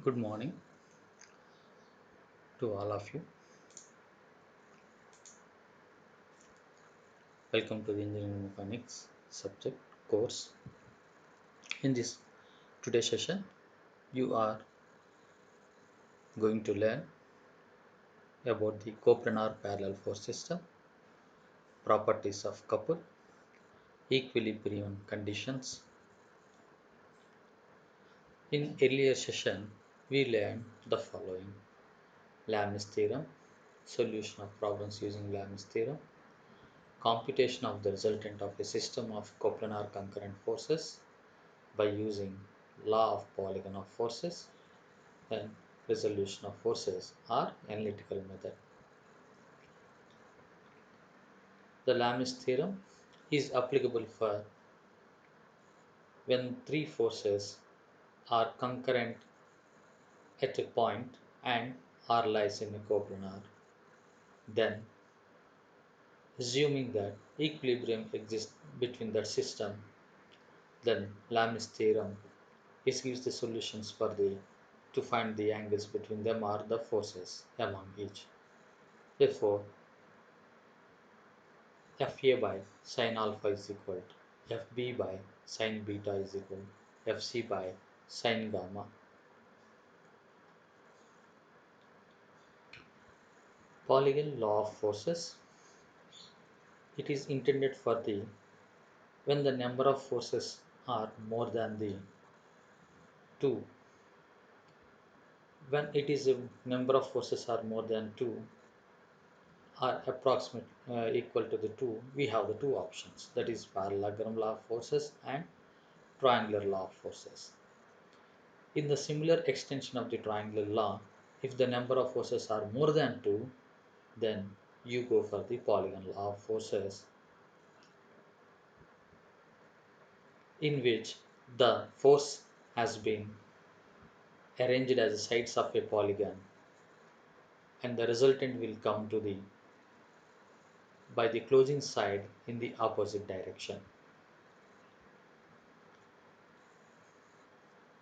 Good morning to all of you. Welcome to the Engineering Mechanics subject course. In this today's session, you are going to learn about the coplanar parallel force system, properties of couple, equilibrium conditions. In earlier session, we learned the following: Lam's theorem, solution of problems using Lam's theorem, computation of the resultant of a system of coplanar concurrent forces by using law of polygon of forces, then resolution of forces or analytical method. The Lam's theorem is applicable for when three forces are concurrent at a point and R lies in a coplanar. Then, assuming that equilibrium exists between that system, then Lam's theorem gives the solutions for the to find the angles between them or the forces among each. Therefore, Fa by sin alpha is equal to Fb by sin beta is equal to Fc by sin gamma. Polygon law of forces. It is intended for the when the number of forces are more than the 2. When it is a number of forces are more than 2 are approximate equal to the 2, we have the two options, that is parallelogram law of forces and triangular law of forces. In the similar extension of the triangular law, if the number of forces are more than 2, then you go for the polygon law of forces, in which the force has been arranged as the sides of a polygon and the resultant will come to the by the closing side in the opposite direction.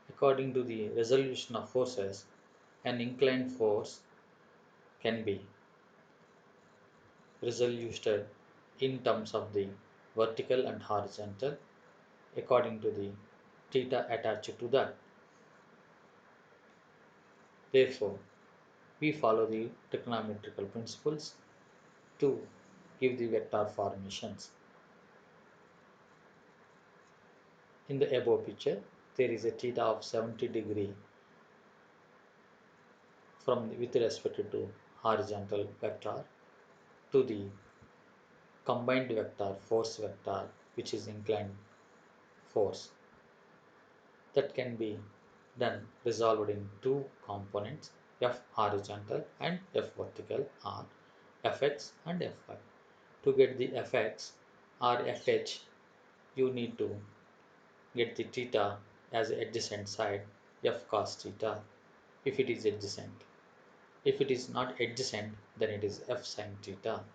According to the resolution of forces, an inclined force can be resoluted in terms of the vertical and horizontal according to the theta attached to that. Therefore, we follow the trigonometrical principles to give the vector formations. In the above picture, there is a theta of 70 degree with respect to horizontal vector to the combined vector force vector, which is inclined force, that can be done resolved in two components, f horizontal and f vertical, or fx and fy. To get the fx or fh, you need to get the theta as adjacent side, f cos theta, if it is adjacent. If it is not adjacent, then it is f sin theta.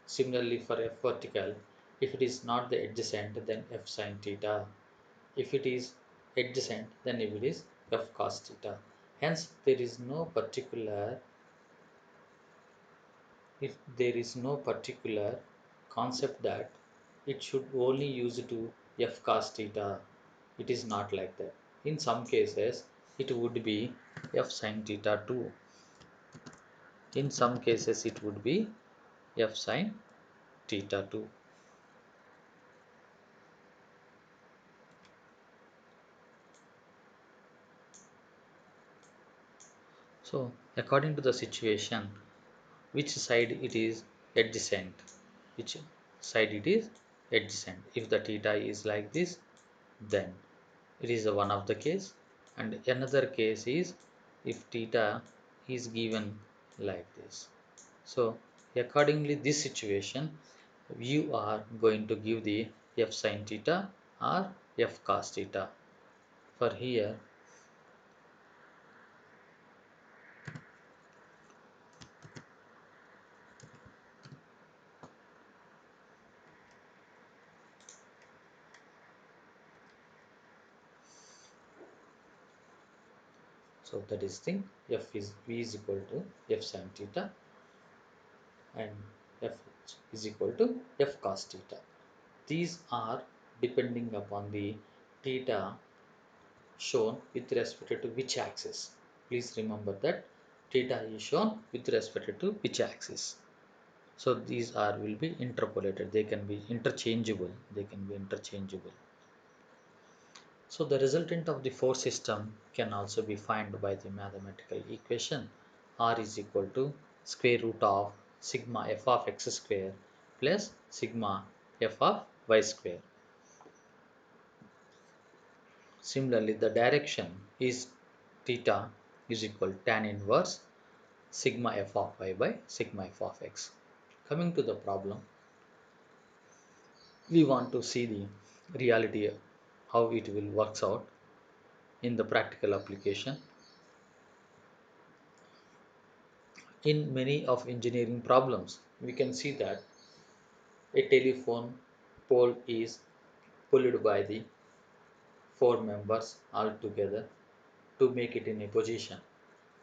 Similarly, for f vertical, if it is not the adjacent, then f sin theta. If it is adjacent, then it is f cos theta. Hence, there is no particular concept that it should only use to f cos theta. It is not like that. In some cases, it would be f sin theta too. In some cases, it would be f sin theta too. So, according to the situation, which side it is adjacent, which side it is adjacent. If the theta is like this, then it is one of the case, and another case is if theta is given like this. So accordingly this situation, you are going to give the f sin theta or f cos theta. For here, So that is thing f is v is equal to f sin theta and f is equal to f cos theta. These are depending upon the theta shown with respect to which axis. Please remember that theta is shown with respect to which axis. So these are will be interpolated. They can be interchangeable. So the resultant of the force system can also be found by the mathematical equation r is equal to square root of sigma f of x square plus sigma f of y square. Similarly, the direction is theta is equal to tan inverse sigma f of y by sigma f of x. Coming to the problem, we want to see the reality, how it will works out in the practical application. In many of engineering problems, we can see that a telephone pole is pulled by the four members all together to make it in a position.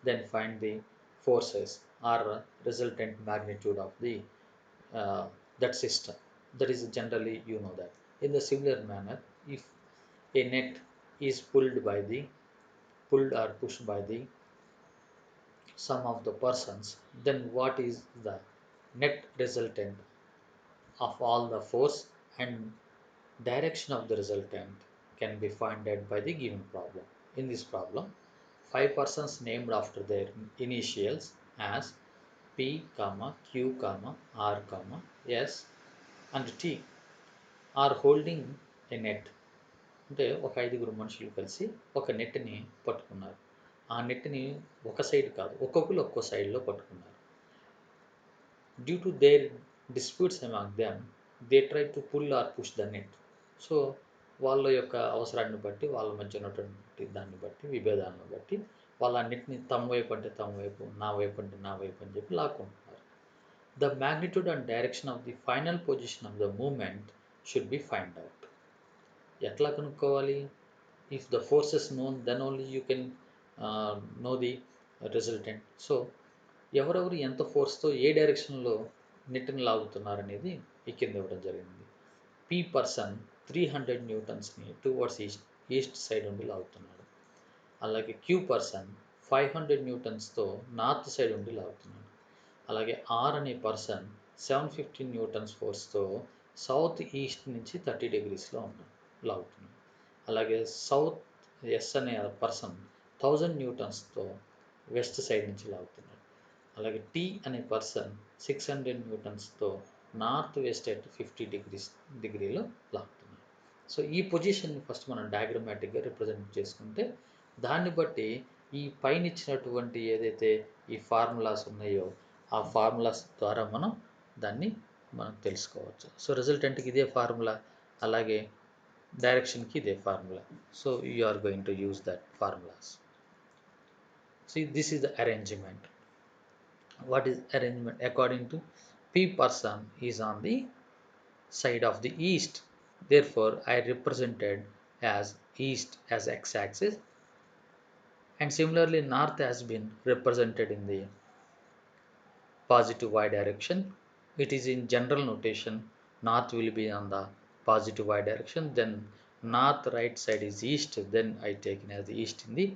Then find the forces or resultant magnitude of the that system. That is generally you know that. In the similar manner, if a net is pulled or pushed by the some of the persons, then what is the net resultant of all the force and direction of the resultant can be found out by the given problem. In this problem, five persons named after their initials as P, Q, R, S and T are holding a net. అంటే ఒక ఐదుగురు మనుషులు కలిసి ఒక నెట్ని పట్టుకున్నారు. ఆ నెట్ని ఒక side కాదు, ఒక్కొక్కరు ఒక్కో సైడ్లో పట్టుకున్నారు. Due to their disputes among them, they try to pull or push the net. So వాళ్ళ యొక్క అవసరాన్ని బట్టి, వాళ్ళ మధ్య ఉన్నటువంటి దాన్ని బట్టి, విభేదాలను బట్టి వాళ్ళ అన్నిటిని తమ వైపు అంటే తమ వైపు, నా వైపు అంటే నా వైపు అని చెప్పి లాక్కుంటున్నారు. The magnitude and direction of the final position of the moment should be find out. ఎట్లా కనుక్కోవాలి? If the forces known, then only you can know the resultant. So ఎవరెవరు ఎంత ఫోర్స్తో ఏ డైరెక్షన్లో నెట్ని లాగుతున్నారనేది ఈ కింద ఇవ్వడం జరిగింది. పీ పర్సన్ 300 న్యూటన్స్ని టువర్డ్స్ ఈస్ట్ సైడ్ ఉండి లాగుతున్నాడు. అలాగే క్యూ పర్సన్ 500 న్యూటన్స్తో నార్త్ సైడ్ ఉండి లాగుతున్నాడు. అలాగే ఆర్ అనే పర్సన్ 750 న్యూటన్స్ ఫోర్స్తో సౌత్ ఈస్ట్ నుంచి 30 డిగ్రీస్లో లాగుతున్నాడు. అలాగే సౌత్ ఎస్ అనే పర్సన్ 1000 న్యూటన్స్తో వెస్ట్ సైడ్ నుంచి లాగుతున్నాడు. అలాగే టీ అనే పర్సన్ 600 న్యూటన్స్తో నార్త్ వెస్ట్ అట్ 50 డిగ్రీలో లాగుతున్నాడు. సో ఈ పొజిషన్ని ఫస్ట్ మనం డయాగ్రమాటిక్గా రిప్రజెంట్ చేసుకుంటే దాన్ని బట్టి ఈ పైన ఇచ్చినటువంటి ఏదైతే ఈ ఫార్ములాస్ ఉన్నాయో ఆ ఫార్ములాస్ ద్వారా దాన్ని మనం తెలుసుకోవచ్చు. సో రిజల్టెంట్కి ఇదే ఫార్ములా, అలాగే డైరెక్షన్కి ఇదే formula. So you are going to use that formulas. See, this is the arrangement. What is arrangement? According to P person is on the side of the east. Therefore, I represented as east as x-axis, and similarly north has been represented in the positive y direction. It is in general notation. North will be on the positive y direction, then north right side is east, then I taken as the east in the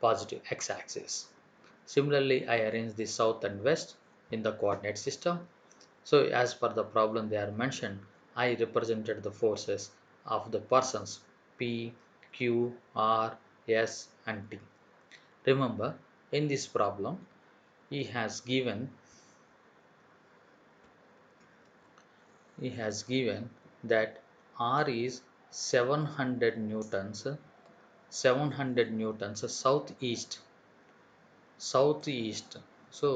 positive x-axis. Similarly, I arrange the south and west in the coordinate system. So as per the problem they are mentioned, I represented the forces of the persons P, Q, R, S and T. Remember, in this problem, he has given that R is 700 newtons, southeast. So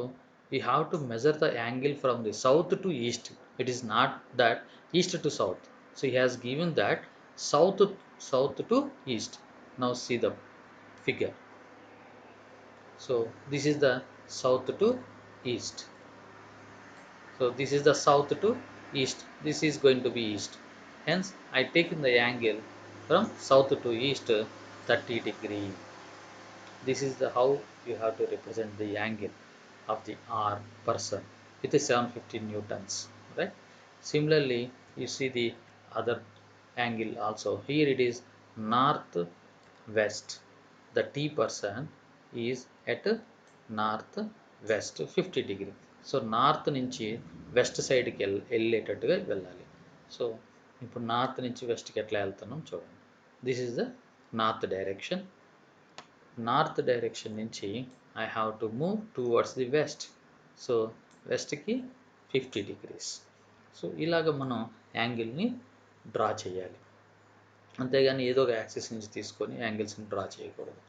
we have to measure the angle from the south to east. It is not that east to south. So he has given that south to east. Now see the figure. So this is the south to east. So this is the south to east. This is going to be east. Hence I taken the angle from south to east 30 degree. This is the how you have to represent the angle of the R person with the 750 newtons, right? Similarly, you see the other angle also. Here it is north west. The T person is at north west 50 degree. So north నుంచి west సైడ్కి వెళ్ళేటట్టుగా వెళ్ళాలి. So ఇప్పుడు north నుంచి వెస్ట్కి ఎట్లా వెళ్తున్నాం చూడండి. This is the north direction. North direction నుంచి I have to move towards the west. So వెస్ట్కి 50 డిగ్రీస్. సో ఇలాగ మనం యాంగిల్ని డ్రా చేయాలి. అంతేగాని ఏదో ఒక యాక్సిస్ నుంచి తీసుకొని యాంగిల్స్ని డ్రా చేయకూడదు.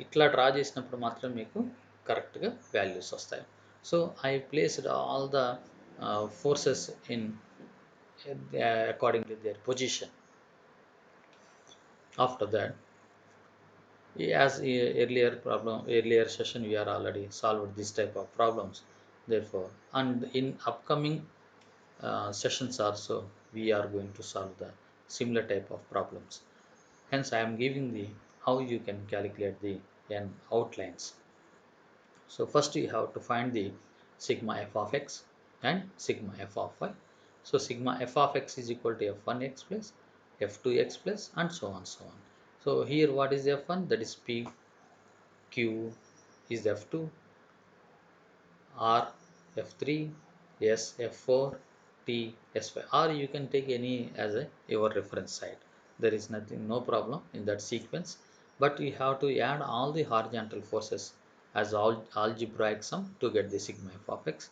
ఇట్లా డ్రా చేసినప్పుడు మాత్రం మీకు కరెక్ట్గా వాల్యూస్ వస్తాయి. So I placed all the forces in according to their position. After that, as earlier session we are already solved this type of problems. Therefore, and in upcoming sessions also we are going to solve the similar type of problems. Hence I am giving the how you can calculate the n outlines. So first you have to find the sigma f of x and sigma f of y. So sigma f of x is equal to f1x plus f2x plus and so on so on. So here what is f1? That is p. Q is f2, R f3, S f4, T s5. Or you can take any as your reference site. There is nothing, no problem in that sequence. But you have to add all the horizontal forces as algebraic sum to get the sigma f of x.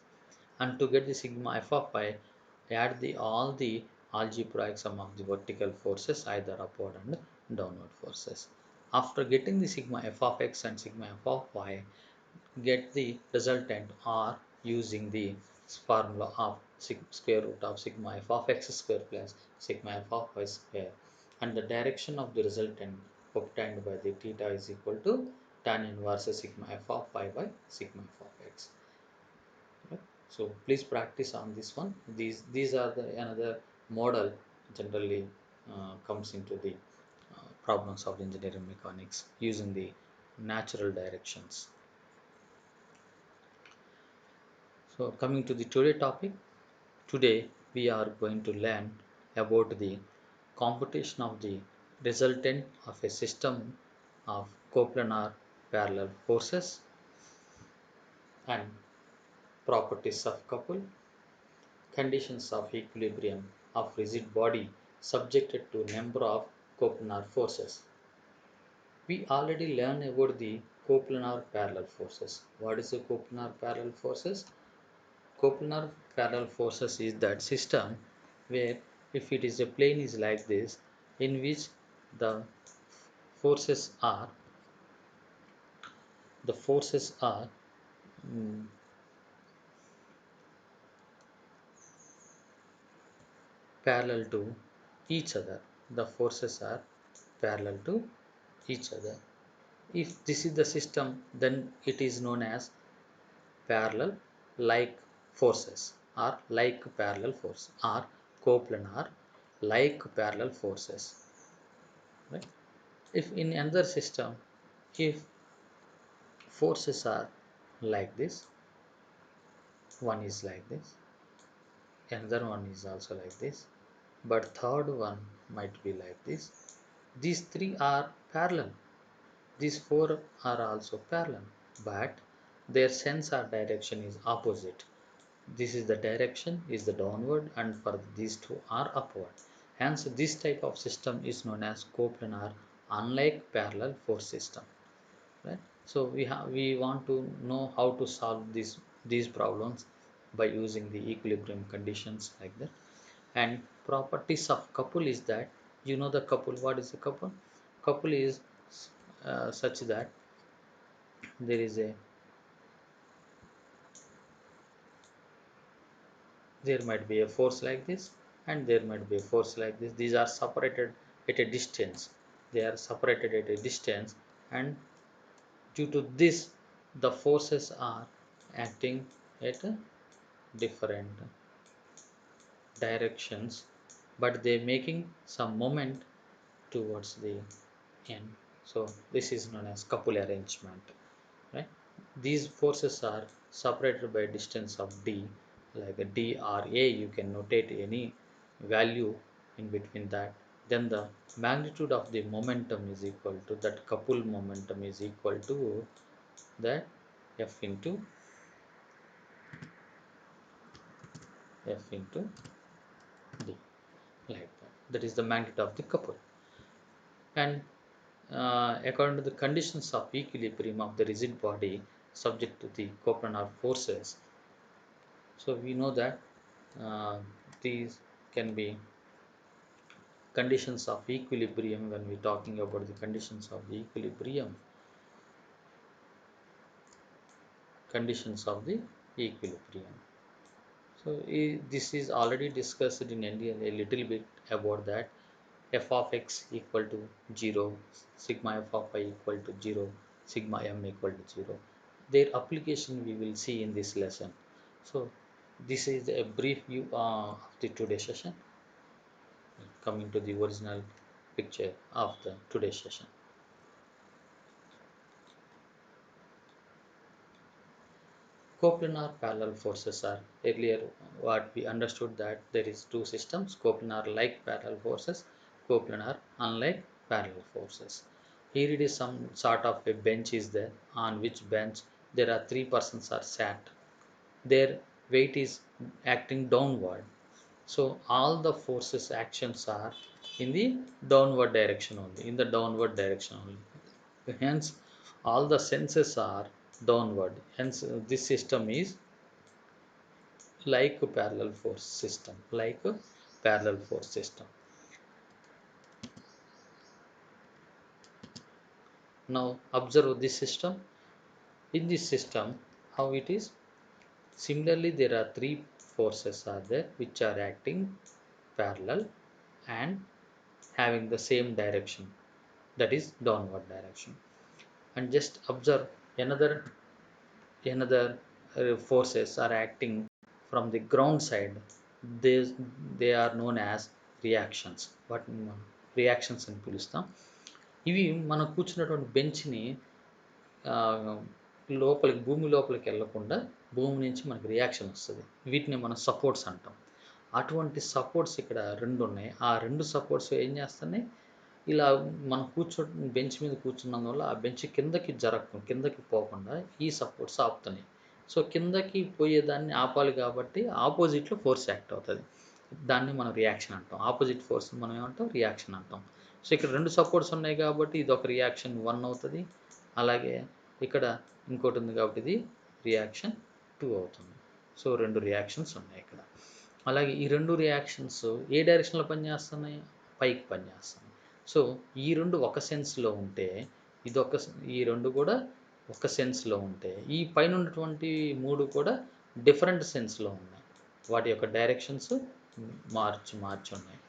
And to get the sigma f of y, add all the algebraic sum of the vertical forces, either upward and downward forces. After getting the sigma f of x and sigma f of y, get the resultant R using the formula of square root of sigma f of x square plus sigma f of y square, and the direction of the resultant obtained by the theta is equal to tan inverse sigma f of y by sigma f of x. Right? So please practice on this one. These are the another model generally comes into the problems of engineering mechanics using the natural directions. So coming to the today topic, today we are going to learn about the computation of the resultant of a system of coplanar parallel forces and properties of couple, conditions of equilibrium of rigid body subjected to number of coplanar forces. We already learned about the coplanar parallel forces. What is the coplanar parallel forces? Coplanar parallel forces is that system where if it is a plane is like this, in which the forces are the forces are mm, parallel to each other. The forces are parallel to each other. If this is the system, then it is known as parallel like forces or like parallel force or coplanar like parallel forces, right? If in another system, if forces are like this, one is like this, another one is also like this, but third one might be like this. These three are parallel. These four are also parallel, but their sense or direction is opposite. This is the direction is the downward, and for these two are upward. Hence, this type of system is known as coplanar, unlike parallel force system. Right? So we want to know how to solve these problems by using the equilibrium conditions like that. And properties of couple is that, you know, the couple, what is the couple? Couple is such that there is a there might be a force like this and there might be a force like this. These are separated at a distance. They are separated at a distance, and due to this the forces are acting at different directions, but they making some moment towards the end. So this is known as couple arrangement, right? These forces are separated by a distance of d, like a d or a. You can notate any value in between that. Then the magnitude of the momentum is equal to that couple momentum is equal to that f into d, like that. That is the magnitude of the couple. And according to the conditions of equilibrium of the rigid body subject to the coplanar forces, so we know that uh, these can be conditions of equilibrium. When we're talking about the conditions of the equilibrium, conditions of the equilibrium. So this is already discussed in India a little bit about that. F of x equal to 0, sigma f of y equal to 0, sigma m equal to 0. Their application we will see in this lesson. So this is a brief view of the today session. Coming to the original picture of the today's session. Coplanar parallel forces are earlier what we understood that there is two systems, coplanar like parallel forces, coplanar unlike parallel forces. Here it is some sort of a bench is there, on which bench there are three persons are sat. Their weight is acting downward. So all the forces actions are in the downward direction only, in the downward direction only. Hence all the senses are downward. Hence this system is like a parallel force system, like a parallel force system. Now observe this system. In this system, how it is? Similarly, there are three forces are there which are acting parallel and having the same direction, that is downward direction. And just observe another forces are acting from the ground side. They are known as reactions. What reactions అని పిలుస్తాం. ఇవి మనం కూర్చున్నటువంటి బెంచ్ని లోపలికి భూమి లోపలికి వెళ్ళకుండా భూమి నుంచి మనకి రియాక్షన్ వస్తుంది. వీటిని మనం సపోర్ట్స్ అంటాం. అటువంటి సపోర్ట్స్ ఇక్కడ రెండు ఉన్నాయి. ఆ రెండు సపోర్ట్స్ ఏం చేస్తున్నాయి, ఇలా మనం బెంచ్ మీద కూర్చున్నందువల్ల ఆ బెంచ్ కిందకి పోకుండా ఈ సపోర్ట్స్ ఆపుతున్నాయి. సో కిందకి పోయేదాన్ని ఆపాలి కాబట్టి ఆపోజిట్లో ఫోర్స్ యాక్ట్ అవుతుంది. దాన్ని మనం రియాక్షన్ అంటాం. ఆపోజిట్ ఫోర్స్ మనం ఏమంటాం, రియాక్షన్ అంటాం. సో ఇక్కడ రెండు సపోర్ట్స్ ఉన్నాయి కాబట్టి ఇది ఒక రియాక్షన్ 1 అవుతుంది. అలాగే ఇక్కడ ఇంకోటి ఉంది కాబట్టి ఇది రియాక్షన్ 2 అవుతుంది. సో రెండు రియాక్షన్స్ ఉన్నాయి ఇక్కడ. అలాగే ఈ రెండు రియాక్షన్స్ ఏ డైరెక్షన్లో పనిచేస్తున్నాయి, పైకి పనిచేస్తున్నాయి. సో ఈ రెండు ఒక సెన్స్లో ఉంటే ఇదొక ఈ రెండు కూడా ఒక సెన్స్లో ఉంటే ఈ పైన ఉన్నటువంటి మూడు కూడా డిఫరెంట్ సెన్స్లో ఉన్నాయి. వాటి యొక్క డైరెక్షన్స్ మార్చి ఉన్నాయి.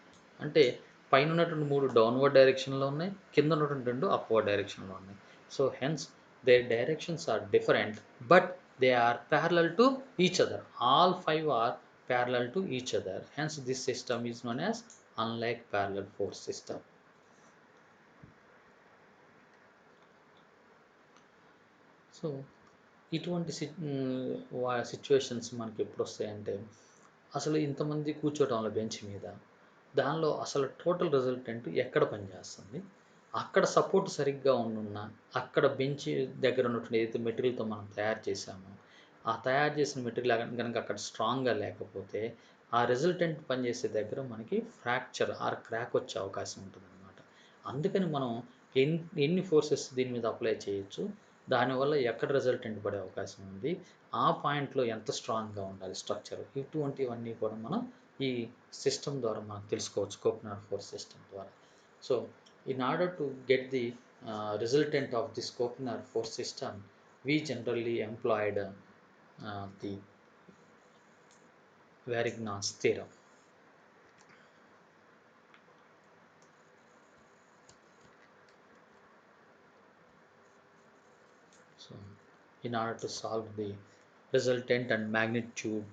అంటే పైన ఉన్నటువంటి మూడు డౌన్వర్డ్ డైరెక్షన్లో ఉన్నాయి, కింద ఉన్నటువంటి రెండు అప్వర్డ్ డైరెక్షన్లో ఉన్నాయి. So hence their directions are different, but they are parallel to each other. All five are parallel to each other. Hence this system is known as unlike parallel force system. So ఇటువంటి situations మనకి ఎప్పుడు వస్తాయంటే, అసలు ఇంతమంది కూర్చోవటం వల్ల bench మీద, దానిలో అసలు టోటల్ రిజల్టెంట్ ఎక్కడ పనిచేస్తుంది, అక్కడ సపోర్ట్ సరిగ్గా ఉండున్నా, అక్కడ బెంచ్ దగ్గర ఉన్నటువంటి ఏదైతే మెటీరియల్తో మనం తయారు చేసామో ఆ తయారు చేసిన మెటీరియల్ కనుక అక్కడ స్ట్రాంగ్గా లేకపోతే ఆ రిజల్టెంట్ పనిచేసే దగ్గర మనకి ఫ్రాక్చర్ ఆర్ క్రాక్ వచ్చే అవకాశం ఉంటుంది అనమాట. అందుకని మనం ఎన్ని ఫోర్సెస్ దీని మీద అప్లై చేయొచ్చు, దానివల్ల ఎక్కడ రిజల్టెంట్ పడే అవకాశం ఉంది, ఆ పాయింట్లో ఎంత స్ట్రాంగ్గా ఉండాలి స్ట్రక్చర్, ఇటువంటివన్నీ కూడా మనం ఈ సిస్టమ్ ద్వారా మనం తెలుసుకోవచ్చు, కోప్నార్ ఫోర్స్ సిస్టమ్ ద్వారా. So in order to get the resultant of this coplanar force system, we generally employed the Varignon's theorem. So in order to solve the resultant and magnitude,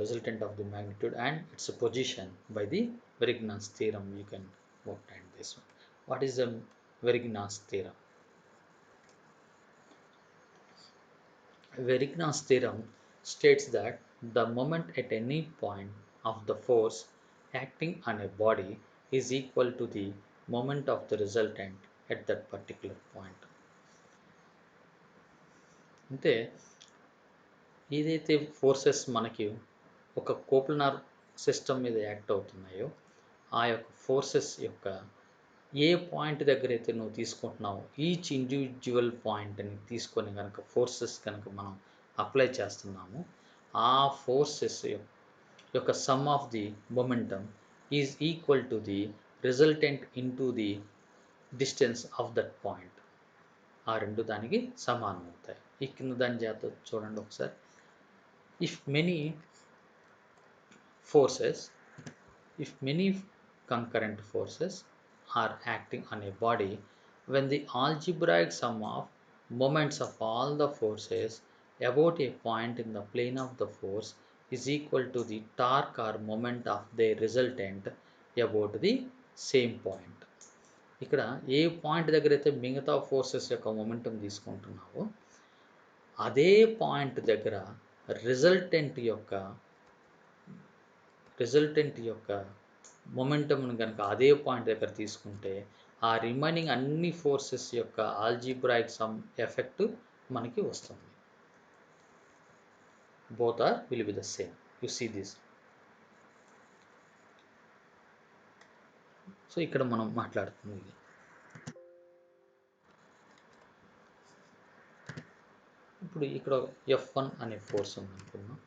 resultant of the magnitude and its position by the Varignon's theorem, you can obtain this one. What is the Verignas theorem. Verignas theorem states that the moment at any point of the force acting on a body is equal to the moment of the resultant at that particular point. అంటే ఏదైతే forces మనకి ఒక కోప్లనార్ system మీద act అవుతున్నాయో ఆ యొక్క forces యొక్క ఏ point దగ్గర అయితే నువ్వు తీసుకుంటున్నావో ఈచ్ ఇండివిజువల్ పాయింట్ని తీసుకొని కనుక ఫోర్సెస్ కనుక మనం అప్లై చేస్తున్నాము ఆ ఫోర్సెస్ యొక్క some of the momentum is equal to the resultant into the distance of that point. ఆ రెండు దానికి సమానం అవుతాయి. ఈ కింద దాని చేత చూడండి ఒకసారి. If many forces if many concurrent forces are acting on a body, when the algebraic sum of moments of all the forces about a point in the plane of the force is equal to the torque or moment of their resultant about the same point. ఇక్కడ ఏ point దగ్గర అయితే మిగతా forces యొక్క momentum తీసుకుంటున్నావో అదే point దగ్గర resultant యొక్క మొమెంటంను కనుక అదే పాయింట్ దగ్గర తీసుకుంటే ఆ రిమైనింగ్ అన్ని ఫోర్సెస్ యొక్క ఆల్జీబ్రాయిక్ సమ్ ఎఫెక్ట్ మనకి వస్తుంది. Both are will be the same. You see this. So ఇక్కడ మనం మాట్లాడుతుంది ఇది. ఇప్పుడు ఇక్కడ F1 అనే ఫోర్స్ ఉంది అనుకున్నాం.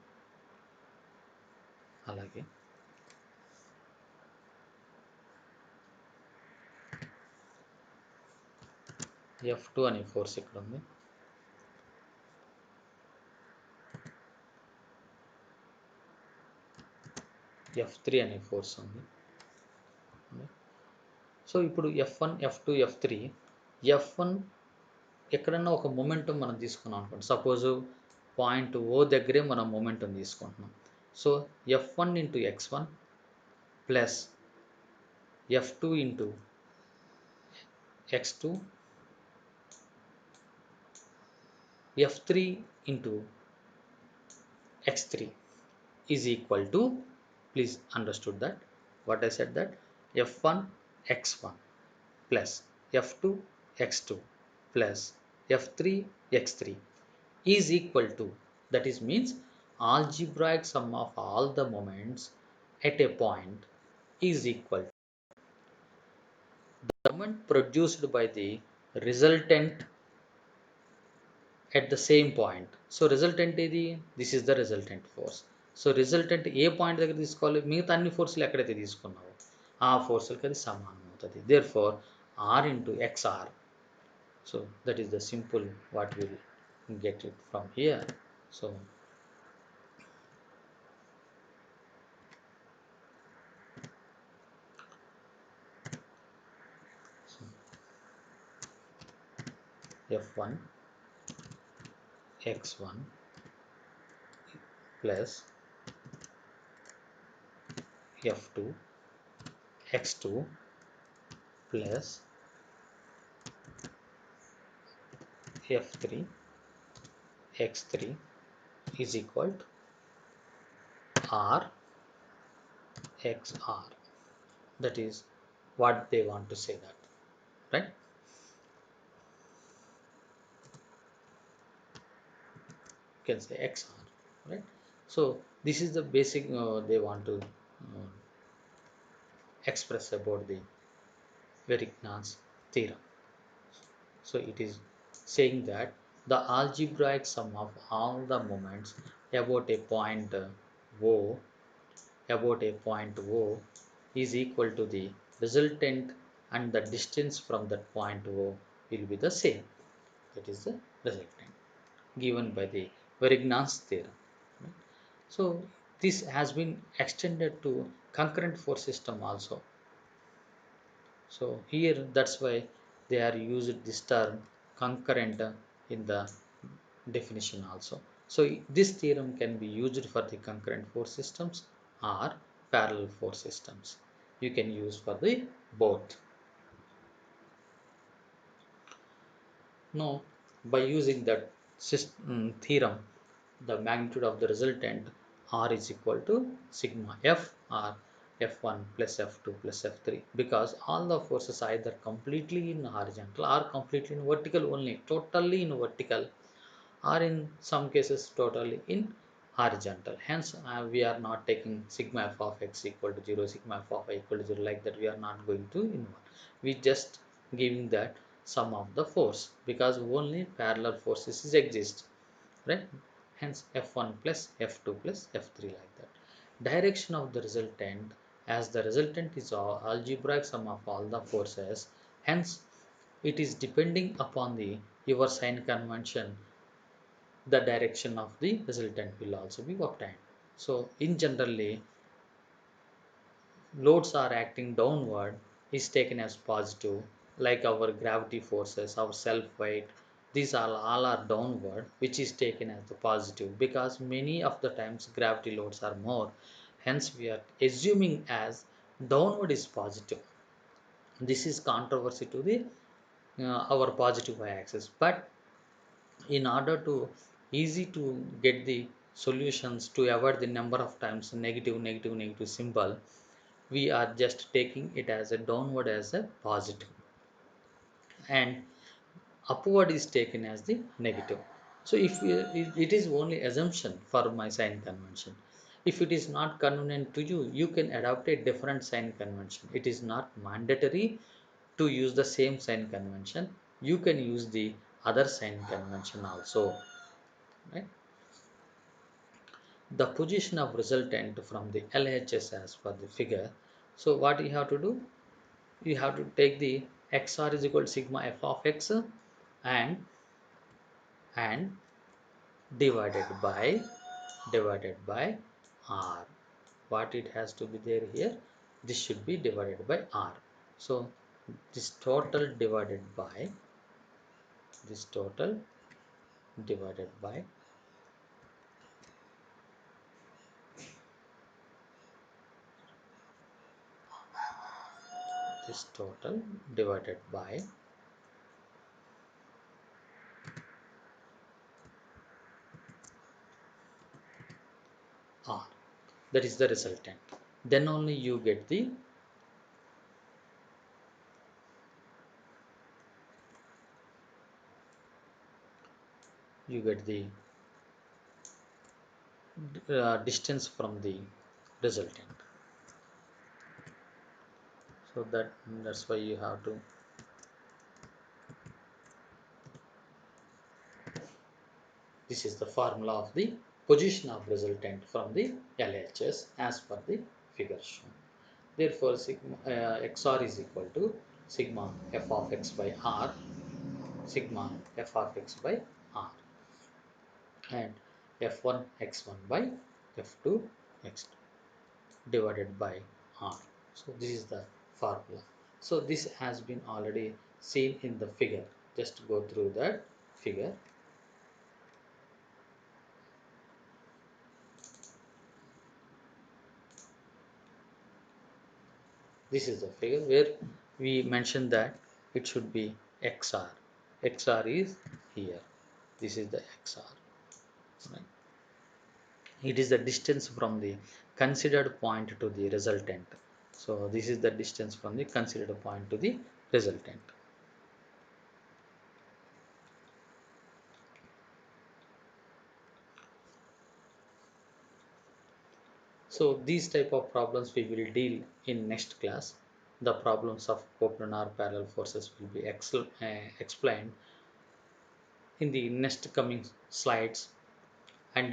అలాగే F2 అనే ఫోర్స్ ఇక్కడ ఉంది. F3 అనే ఫోర్స్ ఉంది. సో ఇప్పుడు F1, F2, F3, F1 ఎక్కడన్నా ఒక మొమెంటం మనం తీసుకున్నాం అనుకోండి. సపోజ్ పాయింట్ ఓ దగ్గరే మనం మొమెంటం తీసుకుంటున్నాం. So F1 into x1 plus F2 into x2 F3 into x3 is equal to, please understood that what I said, that F1 x1 plus F2 x2 plus F3 x3 is equal to, that is means algebraic sum of all the moments at a point is equal to the moment produced by the resultant at the same point. So resultant ఏది? This is the resultant force. So resultant ఏ point దగ్గర తీసుకోవాలి? మిగతా అన్ని ఫోర్సులు ఎక్కడైతే తీసుకున్నావో ఆ ఫోర్సులకి అది సమానం అవుతుంది. Therefore are into x r. So that is the simple what will get it from here. So F1 x1 plus F2 x2 plus F3 x3 is equal to R XR. That is what they want to say, that right? You can say XR, right? So this is the basic they want to express about the Verignas theorem. So it is saying that the algebraic sum of all the moments about a point O is equal to the resultant, and the distance from that point O will be the same. That is the resultant given by the Verignas theorem. So this has been extended to concurrent force system also. So here that's why they are used this term concurrent in the definition also. So this theorem can be used for the concurrent force systems or parallel force systems. You can use for the both. Now, by using that theorem, the magnitude of the resultant R is equal to sigma F or F1 plus F2 plus F3, because all the forces are either completely in horizontal or completely in vertical only, totally in vertical, or in some cases totally in horizontal. Hence, we are not taking sigma f of x equal to 0, sigma f of y equal to 0, like that. We are not going to involve. We just giving that sum of the force, because only parallel forces is exist, right? Hence, f1 plus f2 plus f3, like that. Direction of the resultant, as the resultant is algebraic sum of all the forces, hence it is depending upon the your sign convention, the direction of the resultant will also be obtained. So in generally, loads are acting downward is taken as positive, like our gravity forces, our self weight, these all are downward, which is taken as the positive, because many of the times gravity loads are more, hence we are assuming as downward is positive. This is controversy to the our positive y-axis, but in order to easy to get the solutions to avoid the number of times negative negative negative symbol, we are just taking it as a downward as a positive, and upward is taken as the negative. So if it is only assumption for my sign convention, if it is not convenient to you, you can adopt a different sign convention. It is not mandatory to use the same sign convention. You can use the other sign convention also, right? The position of resultant from the LHS as per the figure. So what you have to do? You have to take the XR is equal to sigma f of x and and divided by R. What it has to be there here? This should be divided by R. So this total divided by this total divided by R. That is the resultant. Then only you get the distance from the resultant. So that's why you have to, this is the formula of the position of resultant from the LHS as per the figure shown. Therefore, sigma XR is equal to sigma f of x by R, sigma f of x by R, and f1 x1 by f2 x2 divided by R. So this is the formula. So this has been already seen in the figure. Just go through that figure. This is the figure where we mentioned that it should be XR. XR is here. This is the XR. Right? It is the distance from the considered point to the resultant. So this is the distance from the considered point to the resultant. So these type of problems we will deal in next class. The problems of coplanar parallel forces will be explained in the next coming slides, and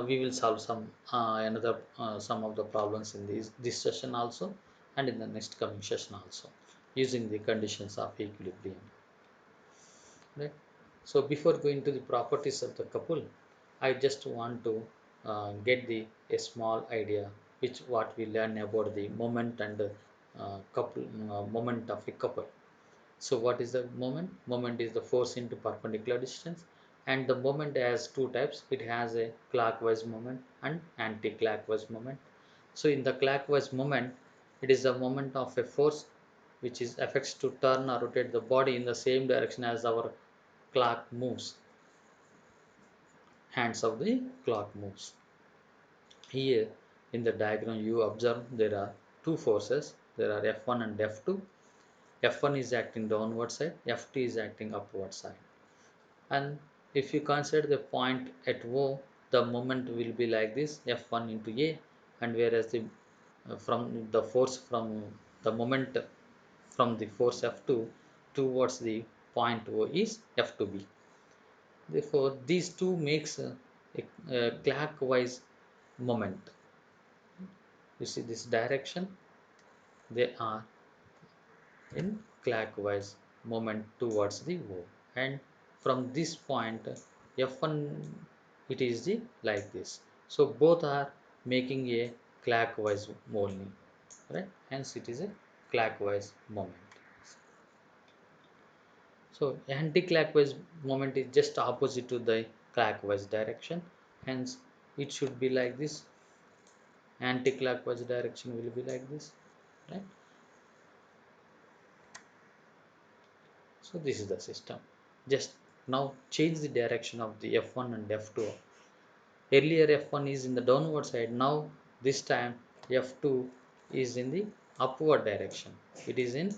we will solve another some of the problems in this session also, and in the next coming session also, using the conditions of equilibrium. Right. So before going to the properties of the couple, I just want to get the a small idea which what we learn about the moment and couple moment of a couple. So what is the moment? Moment is the force into perpendicular distance, and the moment has two types. It has a clockwise moment and anti-clockwise moment. So in the clockwise moment, it is the moment of a force which is affects to turn or rotate the body in the same direction as our clock moves. Hands of the clock moves. Here in the diagram you observe there are two forces. There are F1 and F2. F1 is acting downward side, F2 is acting upward side. And if you consider the point at O, the moment will be like this, F1 into A, and whereas the from the force from the moment from the force F2 towards the point O is F2B. Therefore, these two makes a clockwise moment. You see this direction, they are in clockwise moment towards the O, and from this point F1 it is the like this. So both are making a clockwise only, right? Hence it is a clockwise moment. So anti-clockwise moment is just opposite to the clockwise direction. Hence it should be like this. Anti-clockwise direction will be like this, right? So this is the system. Just now change the direction of the F1 and F2. Earlier F1 is in the downward side. Now this time F2 is in the upward direction. It is in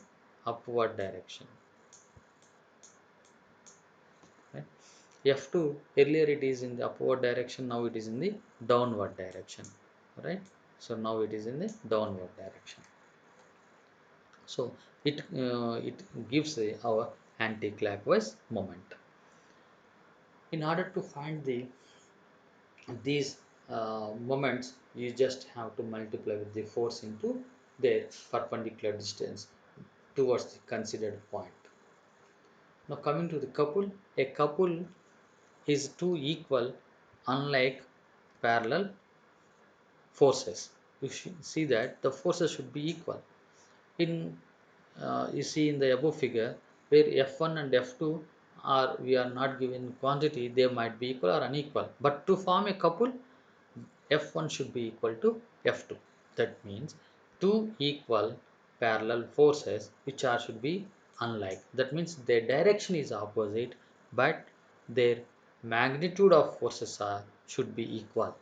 upward direction. Right? F2 earlier it is in the upward direction. Now it is in the downward direction. Right? So now it is in the downward direction. So it gives our anti-clockwise moment. In order to find these moments, you just have to multiply with the force into their perpendicular distance towards the considered point. Now coming to the couple, a couple is two equal unlike parallel forces. You should see that the forces should be equal. In you see in the above figure where F1 and F2 are we are not given quantity, they might be equal or unequal. But to form a couple, F1 should be equal to F2. That means two equal parallel forces which are should be unlike. That means their direction is opposite, but their magnitude of forces are should be equal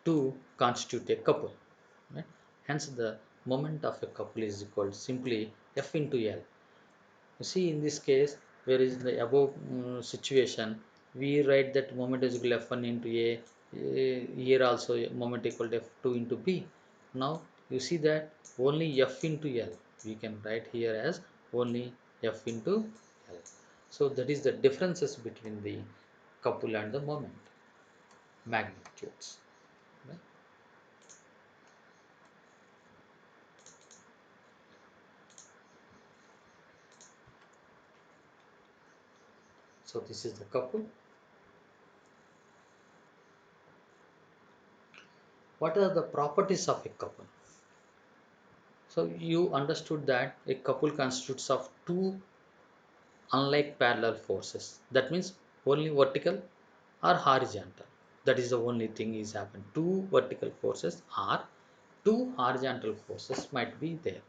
to constitute a couple. Right? Hence, the moment of a couple is equal to simply F into L. You see, in this case, where is the above situation, we write that moment is equal to F1 into A. Here also moment equal to F2 into B. Now you see that only F into L. We can write here as only F into L. So that is the differences between the couple and the moment magnitudes. Right? So this is the couple. What are the properties of a couple? So you understood that a couple constitutes of two unlike parallel forces. That means only vertical or horizontal. That is the only thing is happened. Two vertical forces or two horizontal forces might be there.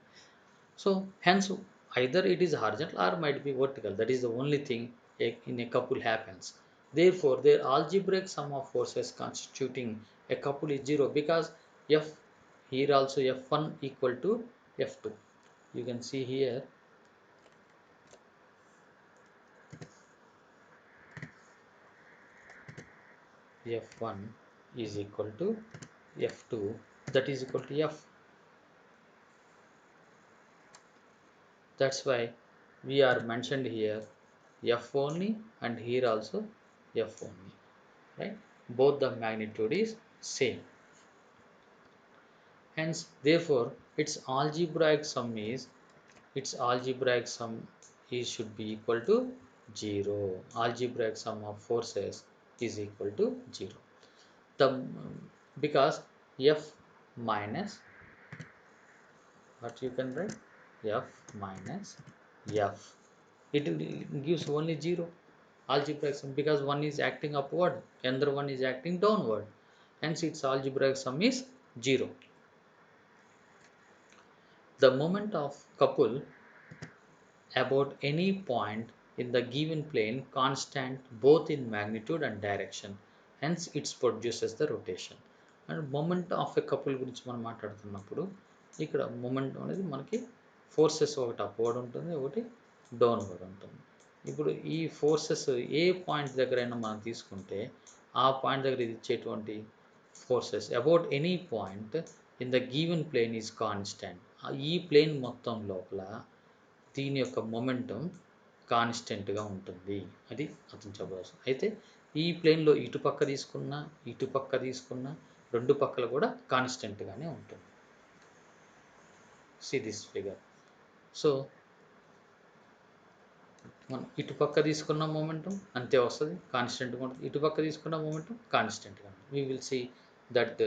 So hence either it is horizontal or might be vertical. That is the only thing in a couple happens. Therefore, their algebraic sum of forces constituting a couple is zero because F here also F1 equal to F2. You can see here F1 is equal to F2, that is equal to F. That's why we are mentioned here F only and here also F only, right? Both the magnitude is same. Hence, therefore, its algebraic sum is should be equal to 0. Algebraic sum of forces is equal to 0. The because F minus what you can write F minus F, it gives only 0 algebraic sum because one is acting upward, another one is acting downward, hence its algebraic sum is 0. The moment of couple about any point in the given plane constant both in magnitude and direction, hence it produces the rotation. And moment of a couple గురించి మనం మాట్లాడుతున్నప్పుడు ఇక్కడ moment అనేది మనకి forces ఒకటి upward ఉంటుంది, ఒకటి downward ఉంటుంది. ఇప్పుడు ఈ ఫోర్సెస్ ఏ పాయింట్ దగ్గరైనా మనం తీసుకుంటే ఆ పాయింట్ దగ్గర ఇది ఇచ్చేటువంటి forces about any point in the given plane is constant. ఈ ప్లేన్ మొత్తం లోపల దీని యొక్క మొమెంటం కాన్స్టెంట్గా ఉంటుంది, అది అతను చెప్పవచ్చు. అయితే ఈ ప్లేన్లో ఇటుపక్క తీసుకున్న రెండు పక్కలు కూడా కాన్స్టెంట్గానే ఉంటుంది. See this figure. సో మనం ఇటుపక్క తీసుకున్న మొమెంటం అంతే వస్తుంది, కాన్స్టెంట్గా ఉంటుంది. ఇటుపక్క తీసుకున్న మొమెంటం కాన్స్టెంట్గా ఉంటుంది. We will see that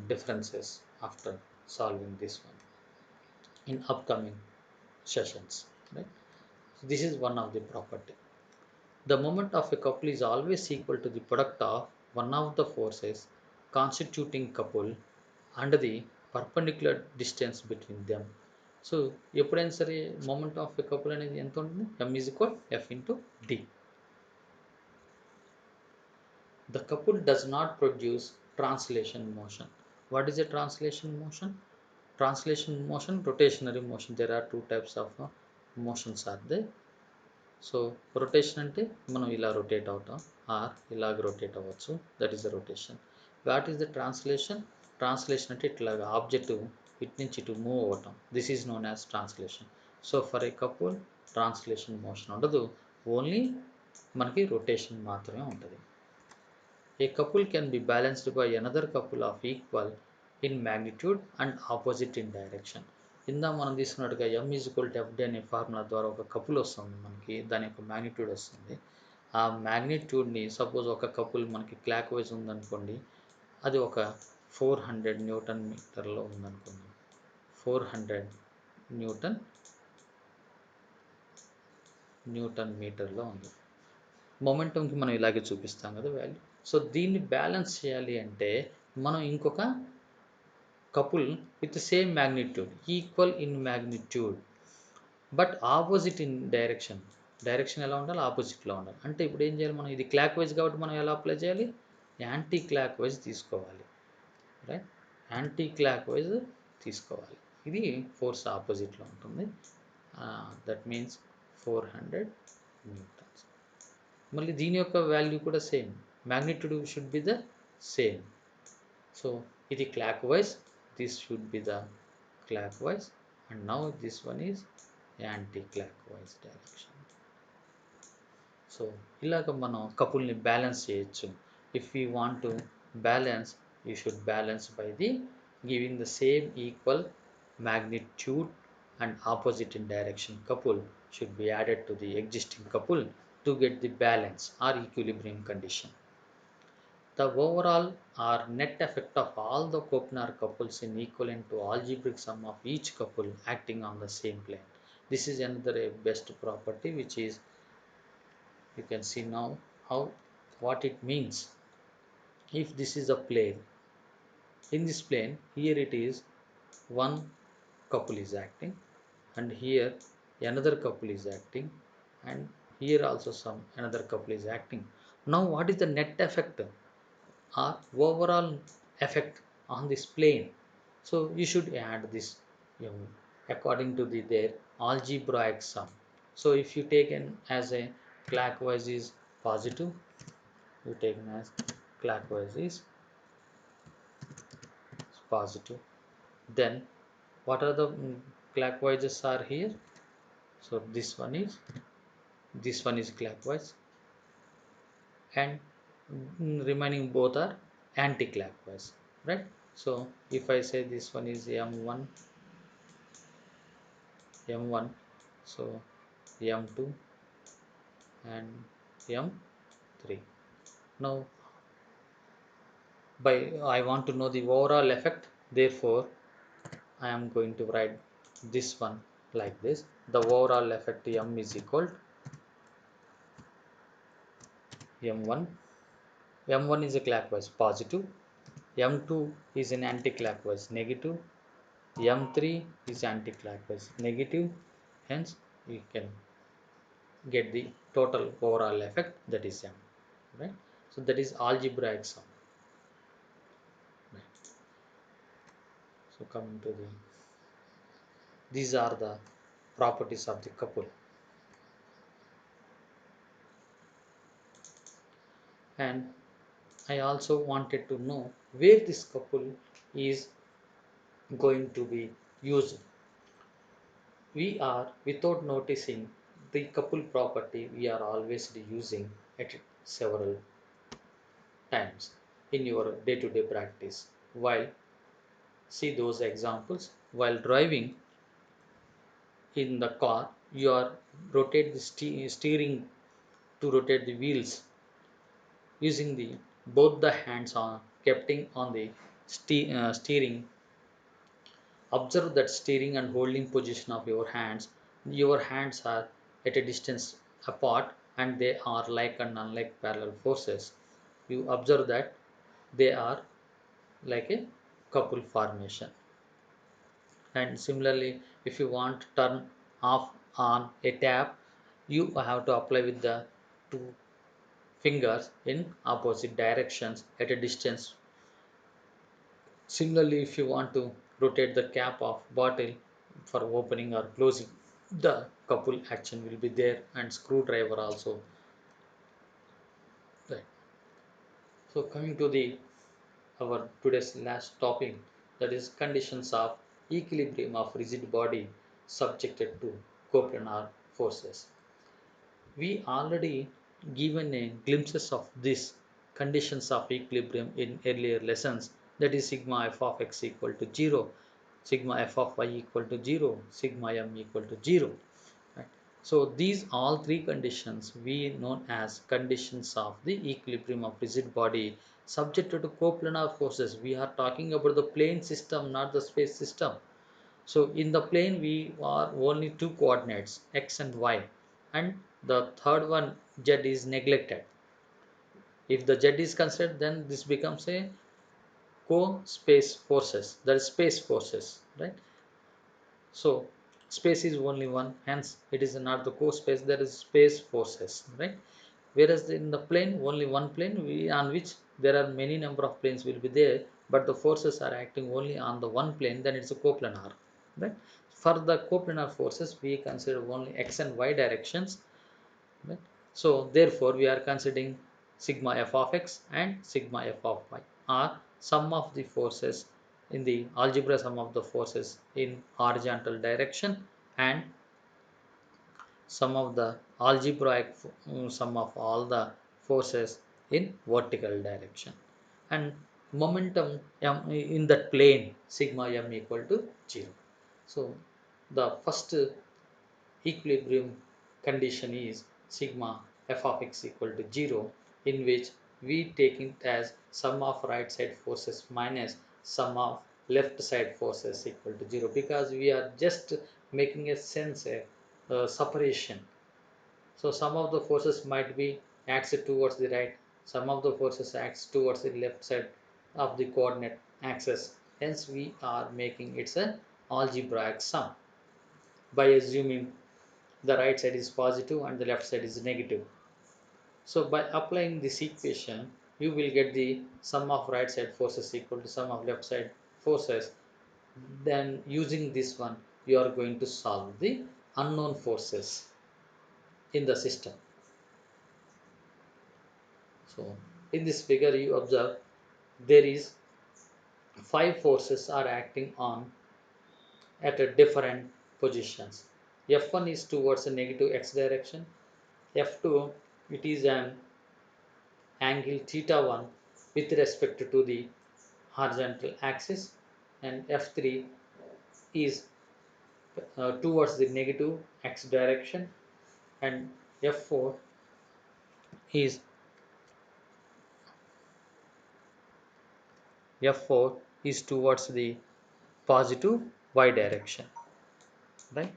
differences after solving this one in upcoming sessions, right? So this is one of the property. The moment of a couple is always equal to the product of one of the forces constituting couple and the perpendicular distance between them. So ఎప్పుడైనా సరే moment of a couple అనేది ఎంత ఉంటుంది? m is equal f into d. The couple does not produce translation motion. What is a translation motion? Translation motion, rotationary motion. There are two types of motions are there. So rotation అంటే మనం ఇలా rotate అవుతాం are ఇలాగ rotate అవ్వచ్చు, that is the rotation. What is the translation? Translation అంటే ఇట్లాగ object ఇటు నుంచి ఇటు మూవ్ అవ్వటం, this is known as translation. So for a couple translation motion ఉండదు, ఓన్లీ మనకి రొటేషన్ మాత్రమే ఉంటుంది. A couple can be balanced by another couple of equal in magnitude and opposite in direction. ఇందా మనం తీసుకున్నట్టుగా m is equal to fd అనే formula ద్వారా ఒక couple వస్తుంది మనకి, దాని యొక్క మ్యాగ్నిట్యూడ్ వస్తుంది. ఆ మ్యాగ్నిట్యూడ్ని సపోజ్ ఒక కపుల్ మనకి క్లాక్ వైజ్ ఉందనుకోండి, అది ఒక 400 న్యూటన్ మీటర్లో ఉందనుకోండి, 400 న్యూటన్ మీటర్లో ఉంది. మొమెంటంకి మనం ఇలాగే చూపిస్తాం కదా వాల్యూ. సో దీన్ని బ్యాలెన్స్ చేయాలి అంటే మనం ఇంకొక couple with same magnitude, equal in magnitude but opposite in direction. Direction ఎలా ఉండాలి? ఆపోజిట్లో ఉండాలి. అంటే ఇప్పుడు ఏం చేయాలి మనం? ఇది క్లాక్ వైజ్ కాబట్టి మనం ఎలా అప్లై చేయాలి? యాంటీ క్లాక్ వైజ్ తీసుకోవాలి, రైట్? యాంటీ క్లాక్ వైజ్ తీసుకోవాలి. ఇది ఫోర్స్ ఆపోజిట్లో ఉంటుంది, దట్ మీన్స్ 400 న్యూటన్స్. మళ్ళీ దీని యొక్క వాల్యూ కూడా same, magnitude should be the same. So ఇది clockwise, this should be the clockwise, and now this one is anticlockwise direction. So ఇలాగ మనం కపుల్ని బ్యాలెన్స్ చేయొచ్చు. If you want to balance, you should balance by the giving the same equal magnitude and opposite in direction couple should be added to the existing couple to get the balance or equilibrium condition. The overall or net effect of all the coplanar couples is equivalent to algebraic sum of each couple acting on the same plane. This is another best property which is, you can see now how what it means. If this is a plane, in this plane here it is one couple is acting, and here another couple is acting, and here also some another couple is acting. Now what is the net effect or overall effect on this plane? So you should add this, according to their algebraic sum. So if you taken as a clockwise is positive, you taken as clockwise is positive, then what are the clockwises are here? So this one is clockwise, and remaining both are anti-clockwise, right? So if I say this one is m1, so m2 and m3. Now by I want to know the overall effect, therefore I am going to write this one like this. The overall effect m is equal to m1 is a clockwise positive, m2 is an anti-clockwise negative, M3 is anti-clockwise negative, hence we can get the total overall effect, that is M, right? So that is algebraic sum, right? So coming to the, these are the properties of the couple. And I also wanted to know where this couple is going to be used. We are, without noticing, the couple property we are always using at several times in your day-to-day practice. While see those examples, while driving in the car, you are rotate the steering to rotate the wheels using the both the hands on kept on the steering. Observe that steering and holding position of your hands. Your hands are at a distance apart and they are like and unlike parallel forces. You observe that they are like a couple formation. And similarly, if you want to turn off on a tap, you have to apply with the two fingers in opposite directions at a distance. Similarly, if you want to rotate the cap of bottle for opening or closing, the couple action will be there and screwdriver also. Right. So coming to the our today's last topic, that is conditions of equilibrium of rigid body subjected to coplanar forces. We already given a glimpses of these conditions of equilibrium in earlier lessons, that is sigma f of x equal to 0, sigma f of y equal to 0, sigma m equal to 0. Right? So these all three conditions we known as conditions of the equilibrium of rigid body subjected to coplanar forces. We are talking about the plane system, not the space system. So in the plane we are only two coordinates x and y, and the third one z is neglected. If the z is considered, then this becomes a co-space forces, that is space forces, right? So space is only one, hence it is not the co-space, there is space forces, right? Whereas in the plane, only one plane on which there are many number of planes will be there, but the forces are acting only on the one plane, then it's a coplanar, right? For the coplanar forces, we consider only x and y directions, right? So therefore, we are considering sigma f of x and sigma f of y are sum of the forces in the algebra, sum of the forces in horizontal direction, and sum of the algebraic sum of all the forces in vertical direction, and momentum m in that plane sigma m equal to 0. So the first equilibrium condition is sigma f of x equal to 0, in which we take it as sum of right side forces minus sum of left side forces equal to 0, because we are just making a sense a separation. So some of the forces might be acts towards the right, some of the forces acts towards the left side of the coordinate axis. Hence we are making it's an algebraic sum by assuming the right side is positive and the left side is negative. So by applying this equation, you will get the sum of right side forces equal to sum of left side forces. Then using this one, you are going to solve the unknown forces in the system. So in this figure you observe there is five forces are acting on at a different positions. F1 is towards a negative x direction. F2 it is an angle theta 1 with respect to the horizontal axis, and F3 is towards the negative x direction, and F4 is F4 is towards the positive y direction, right?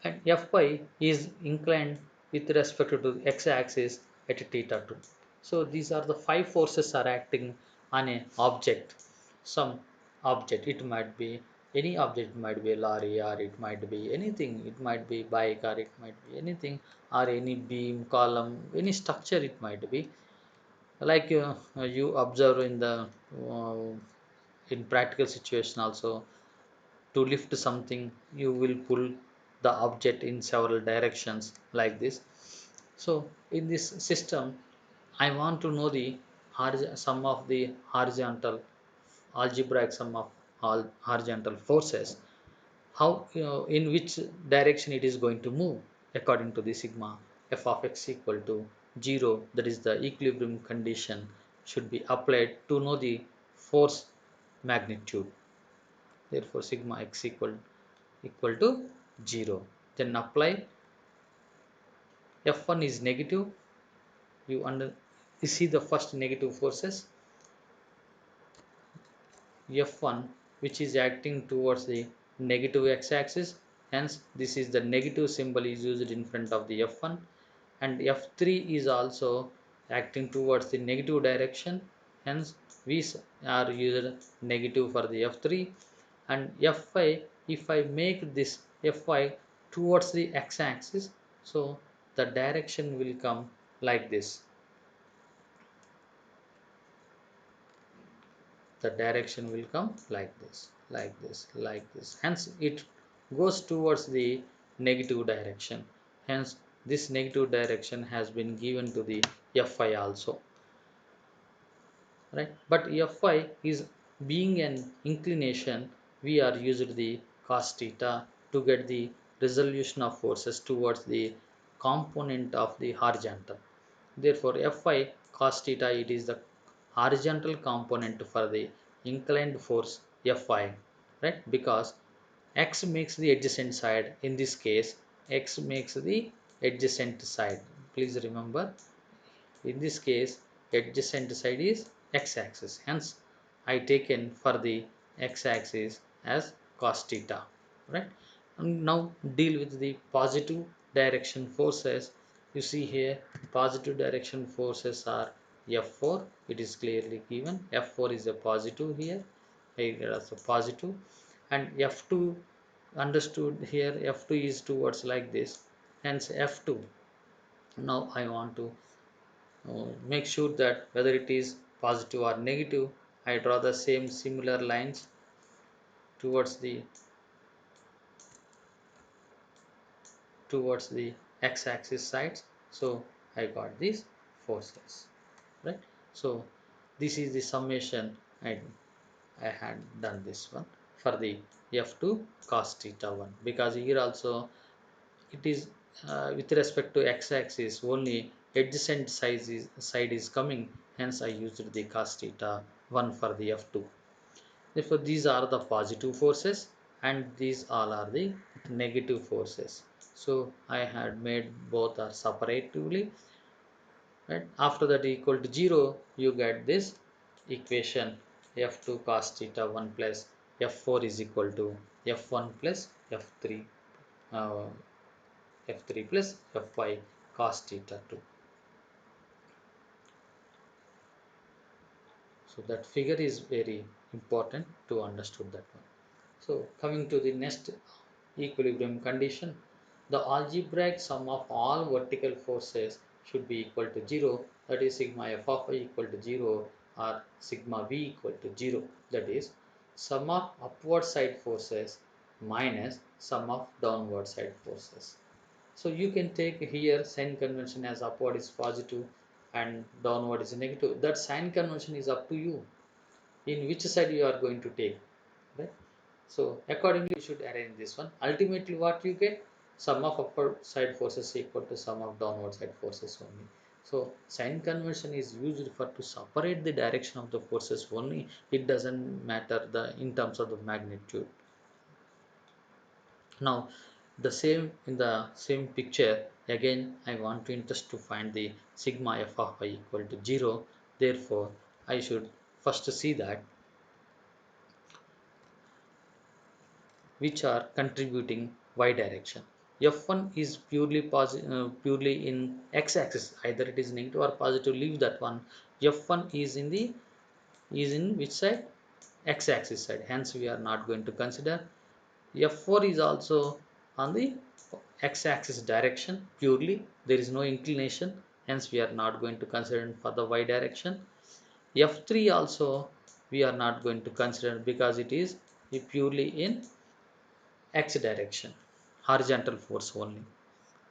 And Fy is inclined with respect to x-axis at theta 2. So these are the five forces are acting on an object. some object. It might be any object, it might be a lorry, or it might be anything, it might be bike, or it might be anything, or any beam, column, any structure it might be. Like you observe in the uh, in practical situation also, to lift something you will pull the object in several directions like this. So in this system, I want to know the sum of the horizontal, algebraic sum of all horizontal forces, how, in which direction it is going to move according to the sigma f of x equal to 0, that is the equilibrium condition should be applied to know the force magnitude. Therefore sigma x equal to 0, then apply. F1 is negative, you see the first negative forces, F1, which is acting towards the negative x-axis, hence this is the negative symbol is used in front of the F1. And F3 is also acting towards the negative direction, hence we are used negative for the F3. And F5, if I make this F5 towards the x-axis, so the direction will come like this. The direction will come like this, like this, like this, hence it goes towards the negative direction, hence this negative direction has been given to the Fi also, right? But Fi is being an inclination, we are used the cos theta to get the resolution of forces towards the component of the horizontal. Therefore, Fi cos theta, it is the horizontal component for the inclined force Fi, right? Because x makes the adjacent side. In this case, x makes the adjacent side. Please remember, in this case, adjacent side is x-axis. Hence, I taken for the x-axis as cos theta, right? And now deal with the positive direction forces. You see here, positive direction forces are F4. It is clearly given. F4 is a positive here. Here also positive, and F2 understood here. F2 is towards like this. Hence F2. Now I want to make sure that whether it is positive or negative, I draw the same similar lines towards the x-axis sides. So I got these forces, right? So this is the summation. I had done this one for the F2 cos theta 1, because here also it is with respect to x-axis only adjacent side is coming, hence I used the cos theta 1 for the F2. Therefore these are the positive forces and these all are the negative forces. So I had made both are separatively, right? After that equal to 0, you get this equation F2 cos theta 1 plus F4 is equal to F1 plus F3, uh, F3 plus Fy cos theta 2. So that figure is very important to understood that one. So coming to the next equilibrium condition, the algebraic sum of all vertical forces should be equal to 0, that is sigma f of I equal to 0 or sigma v equal to 0, that is sum of upward side forces minus sum of downward side forces. So you can take here sign convention as upward is positive and downward is negative. That sign convention is up to you, in which side you are going to take, right? So accordingly you should arrange this one. Ultimately what you get, sum of upward side forces equal to sum of downward side forces only. So sign convention is used for to separate the direction of the forces only. It doesn't matter the in terms of the magnitude. Now the same in the same picture again, I want to interest to find the sigma f of I equal to 0. Therefore I should first see that which are contributing y direction. F1 is purely in x-axis, either it is negative or positive, leave that one. F1 is in which side? x-axis side, hence we are not going to consider. F4 is also on the x-axis direction purely, there is no inclination, hence we are not going to consider for the y direction. F3 also we are not going to consider because it is purely in x direction, horizontal force only,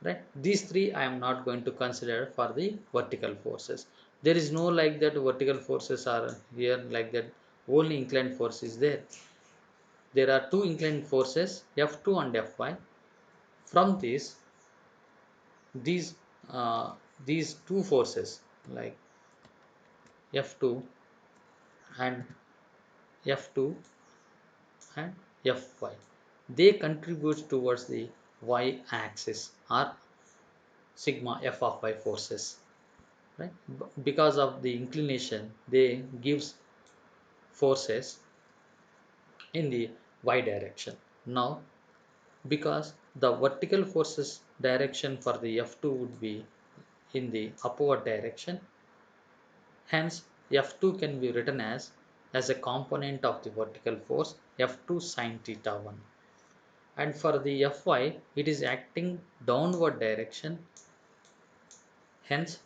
right? These three I am not going to consider for the vertical forces. There is no like that vertical forces are here like that, only inclined force is there. There are two inclined forces, F2 and Fy. From these these two forces like F2 and F2 and Fy, they contribute towards the y axis or sigma f of y forces, right? Because of the inclination they gives forces in the y direction. Now because the vertical forces direction for the F2 would be in the upward direction, hence F2 can be written as a component of the vertical force F2 sine theta 1, and for the Fy it is acting downward direction, hence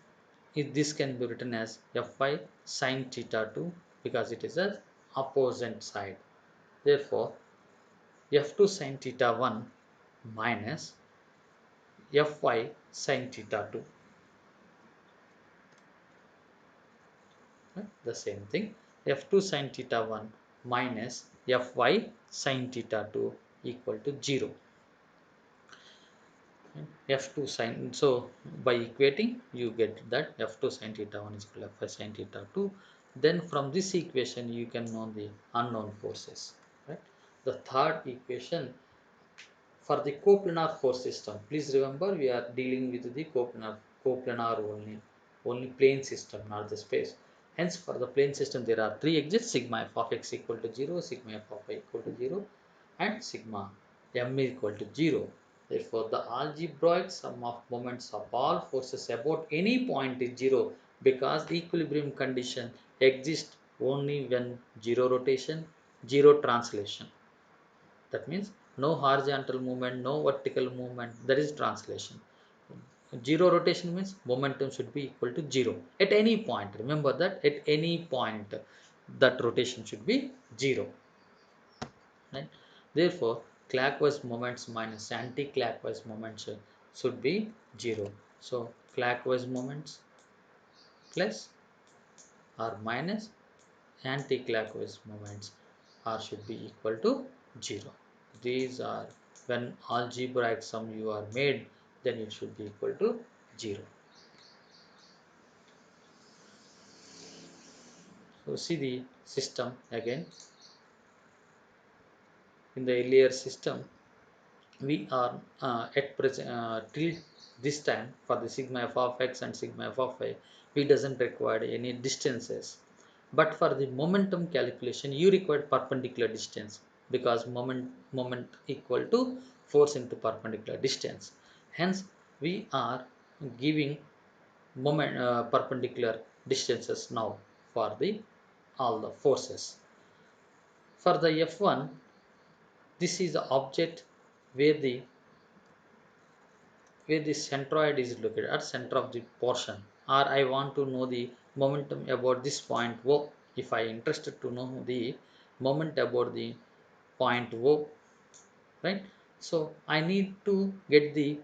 this can be written as Fy sine theta 2 because it is a opposite side. Therefore F2 sine theta 1 minus Fy sine theta 2, right? The same thing, F2 sine theta 1 minus Fy sine theta 2 equal to 0. F2 sine, so by equating you get that F2 sine theta 1 is equal to Fy sine theta 2. Then from this equation you can know the unknown forces, right? The third equation for the coplanar force system, please remember we are dealing with the coplanar only plane system, not the space. Hence for the plane system there are three exits, sigma f of x equal to 0, sigma f of y equal to 0, and sigma m is equal to 0. Therefore the algebraic sum of moments of all forces about any point is 0 because the equilibrium condition exists only when zero rotation, zero translation. That means no horizontal movement, no vertical movement, that is translation. Zero rotation means momentum should be equal to 0 at any point. Remember that at any point that rotation should be 0, right? Therefore clockwise moments minus anti-clockwise moments should be 0. So clockwise moments plus or minus anti-clockwise moments are should be equal to 0. These are when algebraic sum you are made, then it should be equal to 0. So see the system again. In the earlier system we are at present till this time for the sigma f of x and sigma f of y, we doesn't require any distances, but for the momentum calculation you require perpendicular distance because moment equal to force into perpendicular distance, hence we are giving moment perpendicular distances now for the all the forces. For the f1, this is the object where the centroid is located at center of the portion, or I want to know the momentum about this point O. If I interested to know the moment about the point O, right? So I need to get the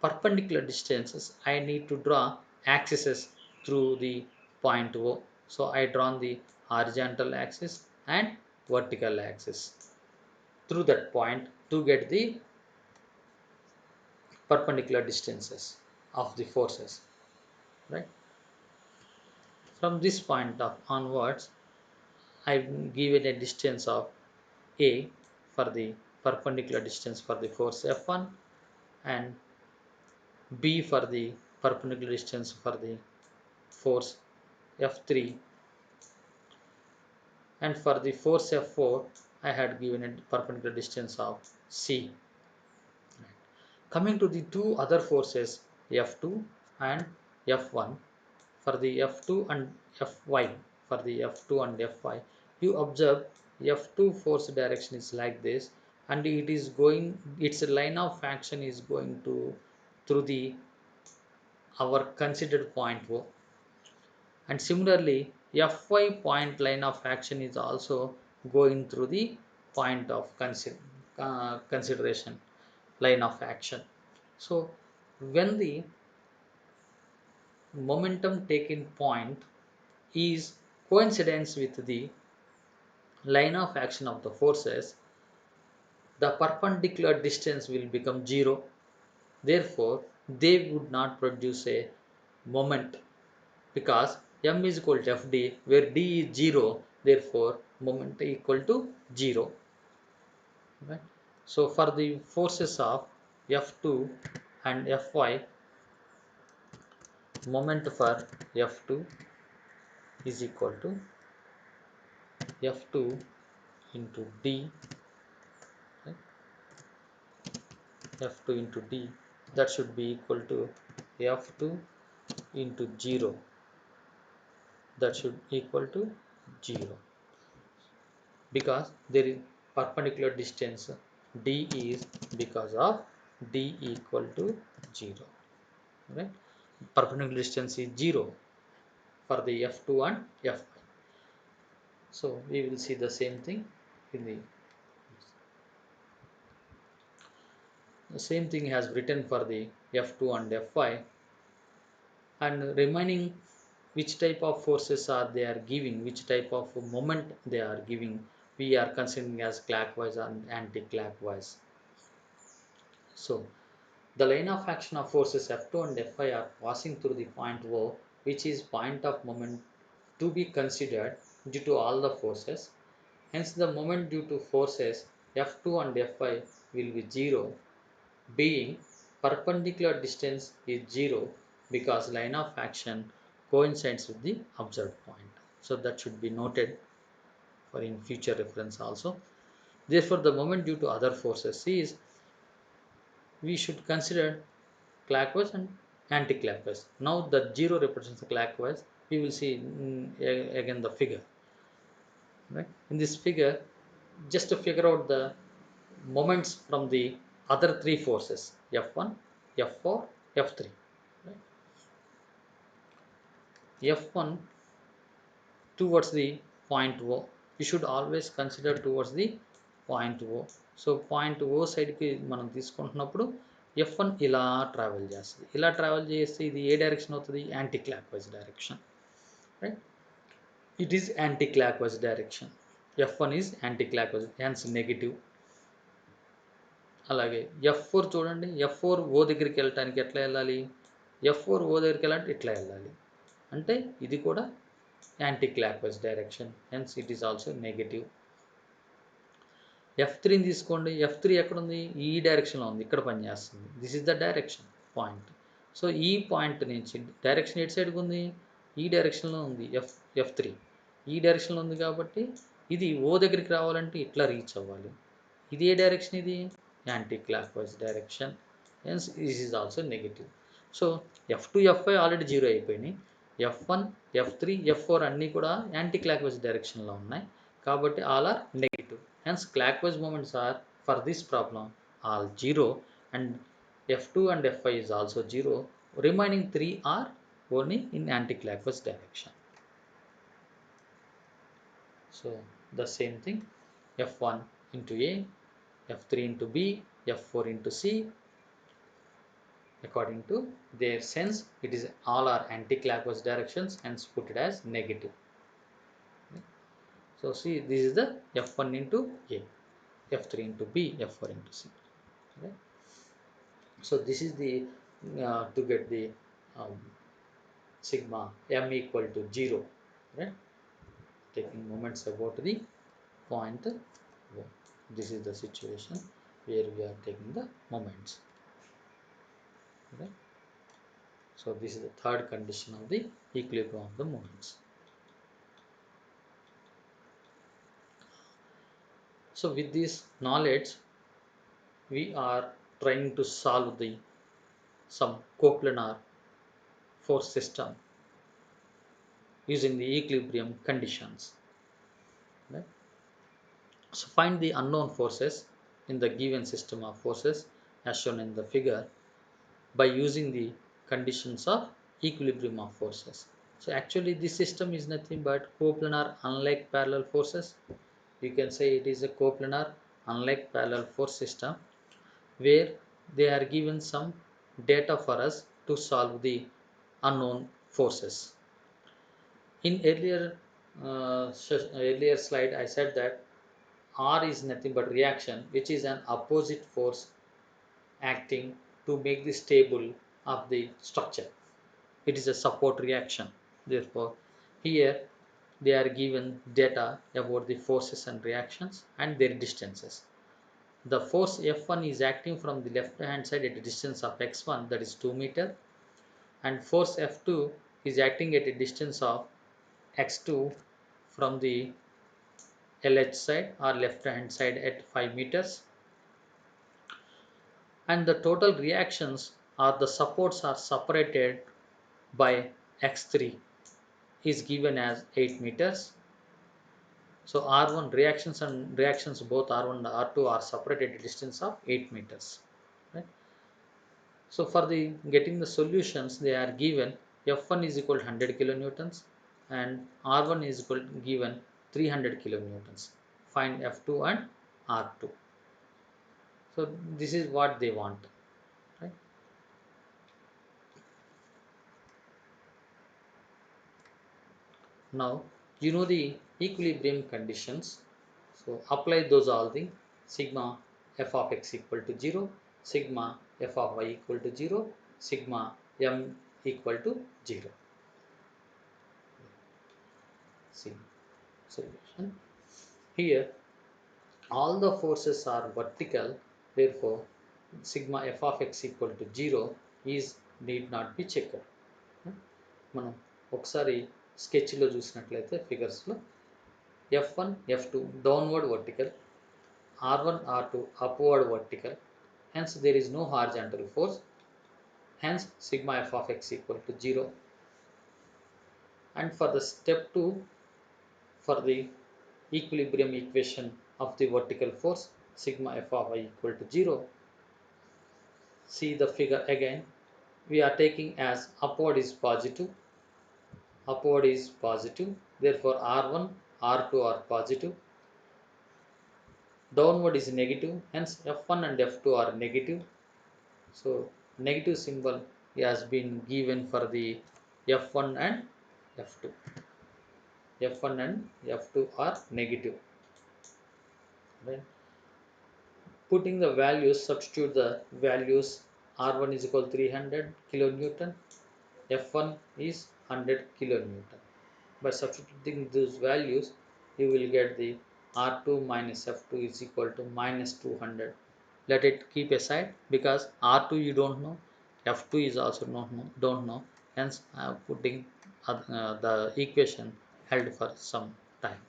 perpendicular distances, I need to draw axes through the point O. So I drawn the horizontal axis and vertical axis through that point to get the perpendicular distances of the forces, right? From this point of onwards I've given a distance of a for the perpendicular distance for the force F1 and b for the perpendicular distance for the force F3, and for the force F4 I had given a perpendicular distance of c. Coming to the two other forces F2 and F1, for the F2 and Fy, for the F2 and Fy, you observe F2 force direction is like this, and it is going, its line of action is going to through the our considered point O. And similarly, Fy point line of action is also going through the point of consideration line of action. So when the momentum taken point is coincidence with the line of action of the forces, the perpendicular distance will become zero. Therefore, they would not produce a moment because m is equal to fd, where d is 0. Therefore, moment equal to 0. Right? So, for the forces of F2 and Fy, moment for F2 is equal to F2 into d, right? F2 into d, that should be equal to F2 into 0, that should equal to 0, because there is perpendicular distance d is because of d equal to 0, right? Perpendicular distance is 0 for the F2 and F5. So we will see the same thing in the same thing has written for the F2 and F5, and remaining which type of forces are they are giving, which type of moment they are giving, we are considering as clockwise and anti-clockwise. So the line of action of forces F2 and F5 are passing through the point O, which is point of moment to be considered due to all the forces. Hence the moment due to forces F2 and F5 will be 0, being perpendicular distance is 0 because line of action coincides with the observed point. So that should be noted for in future reference also. Therefore, the moment due to other forces is, we should consider clockwise and anti-clockwise. Now the 0 represents the clockwise. We will see again the figure. Right? In this figure, just to figure out the moments from the other three forces, F1, F4, F3. Right? F1 towards the point O. You should always consider towards the point O. So point O సైడ్కి మనం తీసుకుంటున్నప్పుడు F1 ఇలా travel చేస్తుంది. ఇలా travel చేస్తే ఇది ఏ direction అవుతుంది? Anti clockwise direction. Right? It is anti clockwise direction. F1 is anti clockwise, hence negative. అలాగే F4 చూడండి, F4 ఓ దగ్గరికి వెళ్ళటానికి ఎట్లా వెళ్ళాలి? F4 ఓ దగ్గరికి వెళ్ళాలంటే ఇట్లా వెళ్ళాలి. అంటే ఇది కూడా anticlockwise direction, hence it is also negative. F3ని తీసుకోండి, F3 ఎక్కడ ఉంది? ఈ డైరెక్షన్లో ఉంది, ఇక్కడ పనిచేస్తుంది. This is the direction point. So ఈ పాయింట్ నుంచి డైరెక్షన్ ఎటు సైడ్కి ఉంది? ఈ డైరెక్షన్లో ఉంది. F3 ఈ డైరెక్షన్లో ఉంది కాబట్టి ఇది ఓ దగ్గరికి రావాలంటే ఇట్లా రీచ్ అవ్వాలి. ఇది ఏ డైరెక్షన్? ఇది anti clockwise direction, hence this is also negative. So F2 F5 already 0 అయిపోయినాయి. F1 F3 F4 అన్నీ కూడా యాంటీ క్లాక్వైజ్ డైరెక్షన్లో ఉన్నాయి కాబట్టి all are negative. Hence clockwise moments are, for this problem, all 0, and F2 and F5 is also 0. Remaining 3 are only in anti-clockwise direction. So the same thing, F1 into A, F3 into B, F4 into C. According to their sense, it is all are anti-clockwise directions, hence put it as negative. So see, this is the F1 into A, F3 into B, F4 into C. Okay? So this is the to get the um, sigma m equal to 0, right? Taking moments about the point O. This is the situation where we are taking the moments. Okay? So this is the third condition of the equilibrium of the moments. So with this knowledge, we are trying to solve the some coplanar force system using the equilibrium conditions. Right? So find the unknown forces in the given system of forces as shown in the figure by using the conditions of equilibrium of forces. So actually this system is nothing but coplanar unlike parallel forces. You can say it is a coplanar unlike parallel force system where they are given some data for us to solve the unknown forces. In earlier slide I said that R is nothing but reaction, which is an opposite force acting to make the stable of the structure. It is a support reaction. Therefore, here they are given data about the forces and reactions and their distances. The force F1 is acting from the left hand side at a distance of x1, that is 2 meter, and force F2 is acting at a distance of x2 from the LH side or left hand side at 5 meters, and the total reactions or the supports are separated by x3 is given as 8 meters. So R1 reactions and reactions both R1 and R2 are separated at a distance of 8 meters. Right? So for the getting the solutions, they are given F1 is equal to 100 kilonewtons and R1 is equal to given 300 kilonewtons. Find F2 and R2. So this is what they want. Right? Now you know the equilibrium conditions. So apply those all things. Sigma f of x equal to 0, sigma f of y equal to 0, sigma m equal to 0. See solution. Here all the forces are vertical, therefore sigma f of x equal to 0 is need not be checked. మనం ఒకసారి స్కెచ్లో చూసినట్లయితే ఫిగర్స్లో F1 F2 downward vertical, R1 R2 upward vertical, hence there is no horizontal force, hence sigma f of x equal to 0. And for the step 2, for the equilibrium equation of the vertical force, sigma f of y equal to 0. See the figure again. We are taking as upward is positive, therefore R1 R2 are positive, downward is negative, hence F1 and F2 are negative. So negative symbol has been given for the F1 and F2. F1 and F2 are negative. Right? Putting the values, substitute the values. R1 is equal to 300 kilonewton, F1 is 100 kilonewton. By substituting those values, you will get the R2 minus F2 is equal to minus 200. Let it keep aside because R2 you don't know, F2 is also don't know. Hence, I am putting the equation held for some time.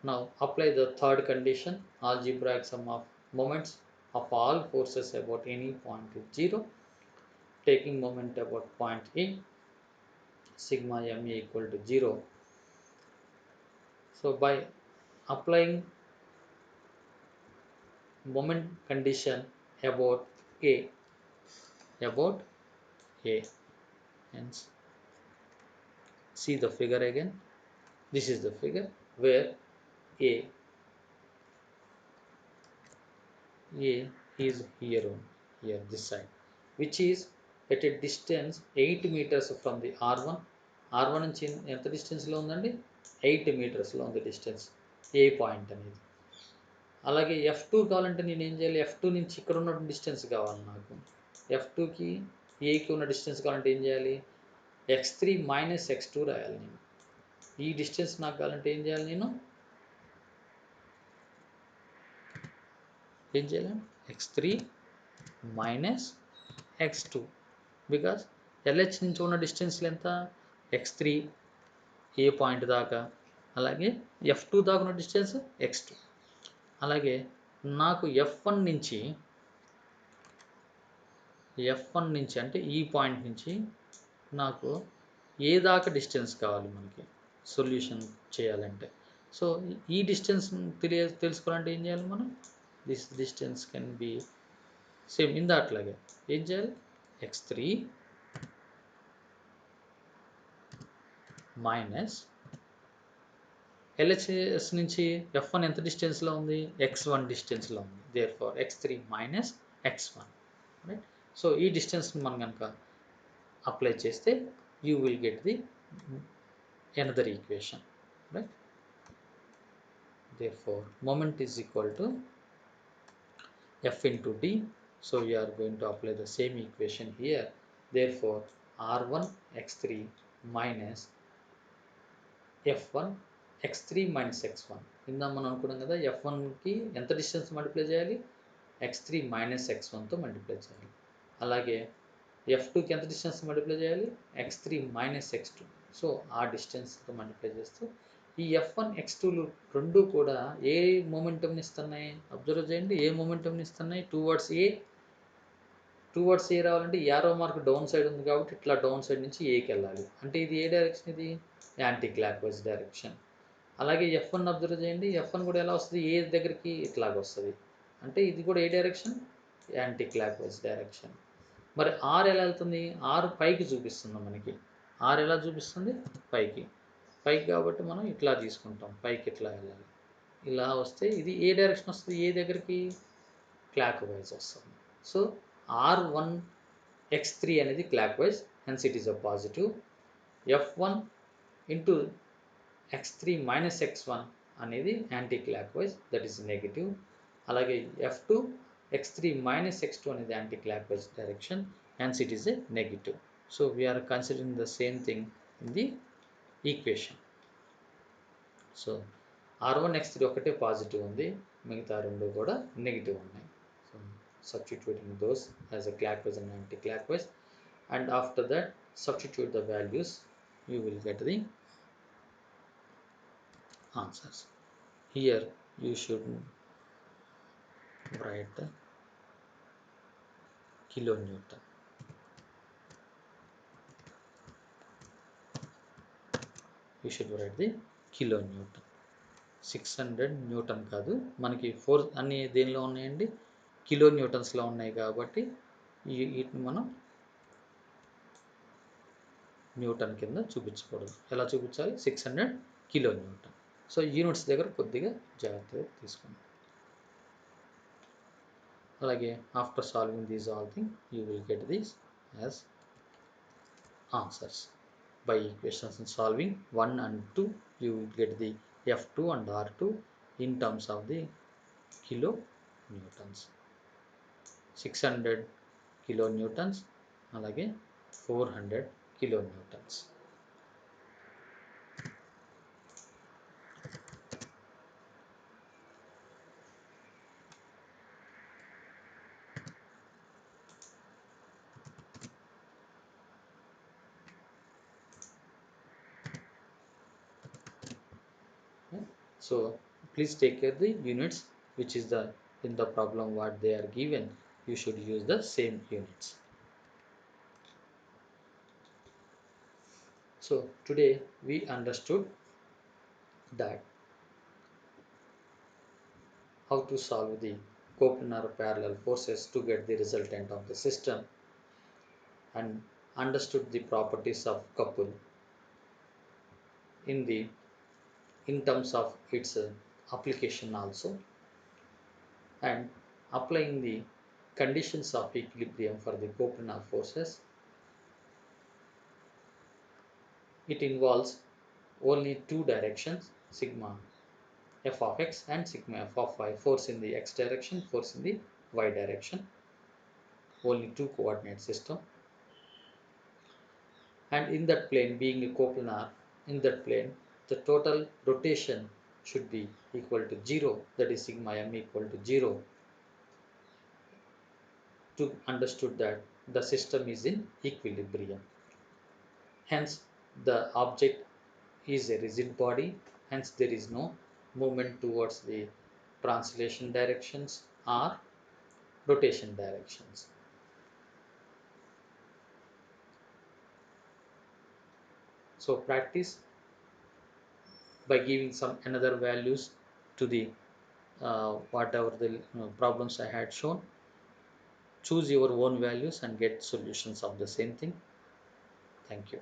Now apply the third condition. Algebraic sum of moments of all forces about any point is 0. Taking moment about point A, sigma m equal to 0. So by applying moment condition about A, about A, hence see the figure again. This is the figure where A is here on here this side, which is at a distance 8 meters from the R1. R1 నుంచి ఎంత డిస్టెన్స్లో ఉందండి, 8 మీటర్స్లో ఉంది distance ఏ point అనేది. అలాగే F2 కావాలంటే నేను ఏం చేయాలి, F2 నుంచి ఇక్కడ ఉన్న డిస్టెన్స్ కావాలి నాకు. F2కి ఏకి ఉన్న డిస్టెన్స్ కావాలంటే ఏం చేయాలి, x3 మైనస్ x2 రాయాలి. నేను ఈ డిస్టెన్స్ నాకు కావాలంటే ఏం చేయాలి, నేను ఏం చేయాలి, x3 minus x2 because LH నుంచి ఉన్న డిస్టెన్స్లు ఎంత, x3 ఏ పాయింట్ దాకా, అలాగే F2 దాకా ఉన్న డిస్టెన్స్ x2. అలాగే నాకు F1 నుంచి అంటే ఈ పాయింట్ నుంచి నాకు ఏ దాకా డిస్టెన్స్ కావాలి మనకి సొల్యూషన్ చేయాలంటే. సో ఈ డిస్టెన్స్ తెలుసుకోవాలంటే ఏం చేయాలి మనం? This distance can be same ఇందా అట్లాగే ఏం చేయాలి? x3 మైనస్ LHS నుంచి f1 ఎంత డిస్టెన్స్లో ఉంది? x1 డిస్టెన్స్లో ఉంది. Therefore x3 minus x1 right. So ఈ డిస్టెన్స్ మనం కనుక అప్లై చేస్తే you will get the another equation right. Therefore moment is equal to F into D. So we are going to apply the same equation here. Therefore R1 x3 minus F1 x3 minus x1. ఇందా మనం అనుకున్నాం కదా F1కి ఎంత distance multiply చేయాలి? x3 minus x1తో multiply చేయాలి. అలాగే F2కి ఎంత distance multiply చేయాలి? x3 minus x2. సో ఆ డిస్టెన్స్తో మల్టిప్లై చేస్తూ ఈ F1 x2లు రెండు కూడా ఏ మొమెంటంని ఇస్తున్నాయి? అబ్జర్వ్ చేయండి. ఏ మొమెంటంని ఇస్తున్నాయి? టువర్డ్స్ ఏ రావాలంటే యారో మార్క్ డౌన్ సైడ్ ఉంది కాబట్టి ఇట్లా డౌన్ సైడ్ నుంచి ఏకి వెళ్ళాలి. అంటే ఇది ఏ డైరెక్షన్? ఇది యాంటీ క్లాక్ వైజ్ డైరెక్షన్. అలాగే F1 అబ్జర్వ్ చేయండి. F1 కూడా ఎలా వస్తుంది? ఏ దగ్గరికి ఇట్లాగ వస్తుంది. అంటే ఇది కూడా ఏ డైరెక్షన్? Anticlockwise direction. మరి ఆర్ ఎలా వెళ్తుంది? ఆర్ పైకి చూపిస్తుంది మనకి. ఆర్ ఎలా చూపిస్తుంది? పైకి. పైకి కాబట్టి మనం ఇట్లా తీసుకుంటాం. పైకి ఇట్లా వెళ్ళాలి. ఇలా వస్తే ఇది ఏ డైరెక్షన్ వస్తుంది? ఏ దగ్గరికి? క్లాక్ వైజ్ వస్తుంది. సో R1 x3 అనేది clock wise, hence it is a positive. F1 into x3 minus x1 అనేది anti clock wise, that is negative. అలాగే F2 x3 మైనస్ x2 అనేది anti clock wise direction, hence it is a negative. So we are considering the same thing in the equation. So R1 x3 ఒకటే positive ఉంది, మిగతా రెండు కూడా negative ఉన్నాయి. So substituting those as a clockwise and anti-clockwise, and after that substitute the values, you will get the answers. Here you should write the kilonewton. You should write the kilonewton. 600 Newton కాదు, మనకి four అన్ని దేనిలో ఉన్నాయండి? Kilo న్యూటన్స్లో ఉన్నాయి కాబట్టి వీటిని మనం Newton కింద చూపించకూడదు. ఎలా చూపించాలి? 600 కిలో న్యూటన్. సో యూనిట్స్ దగ్గర కొద్దిగా జాగ్రత్తగా తీసుకోండి. అలాగే after solving these all thing you will get these as answers by equations and solving 1 and 2, you will get the F2 and R2 in terms of the kilonewtons. 600 kilonewtons alage 400 kilonewtons. So please take care the units which is the in the problem what they are given, you should use the same units. So today we understood that how to solve the coplanar parallel forces to get the resultant of the system, and understood the properties of couple in terms of its application also, and applying the conditions of equilibrium for the coplanar forces. It involves only two directions, sigma f of x and sigma f of y, force in the x direction, force in the y direction, only two coordinate system. And in that plane, being a coplanar, in that plane the total rotation should be equal to 0, that is sigma m equal to 0, to understood that the system is in equilibrium. Hence the object is a rigid body, hence there is no movement towards the translation directions or rotation directions. So practice by giving some another values to the whatever the problems I had shown. Choose your own values and get solutions of the same thing. Thank you.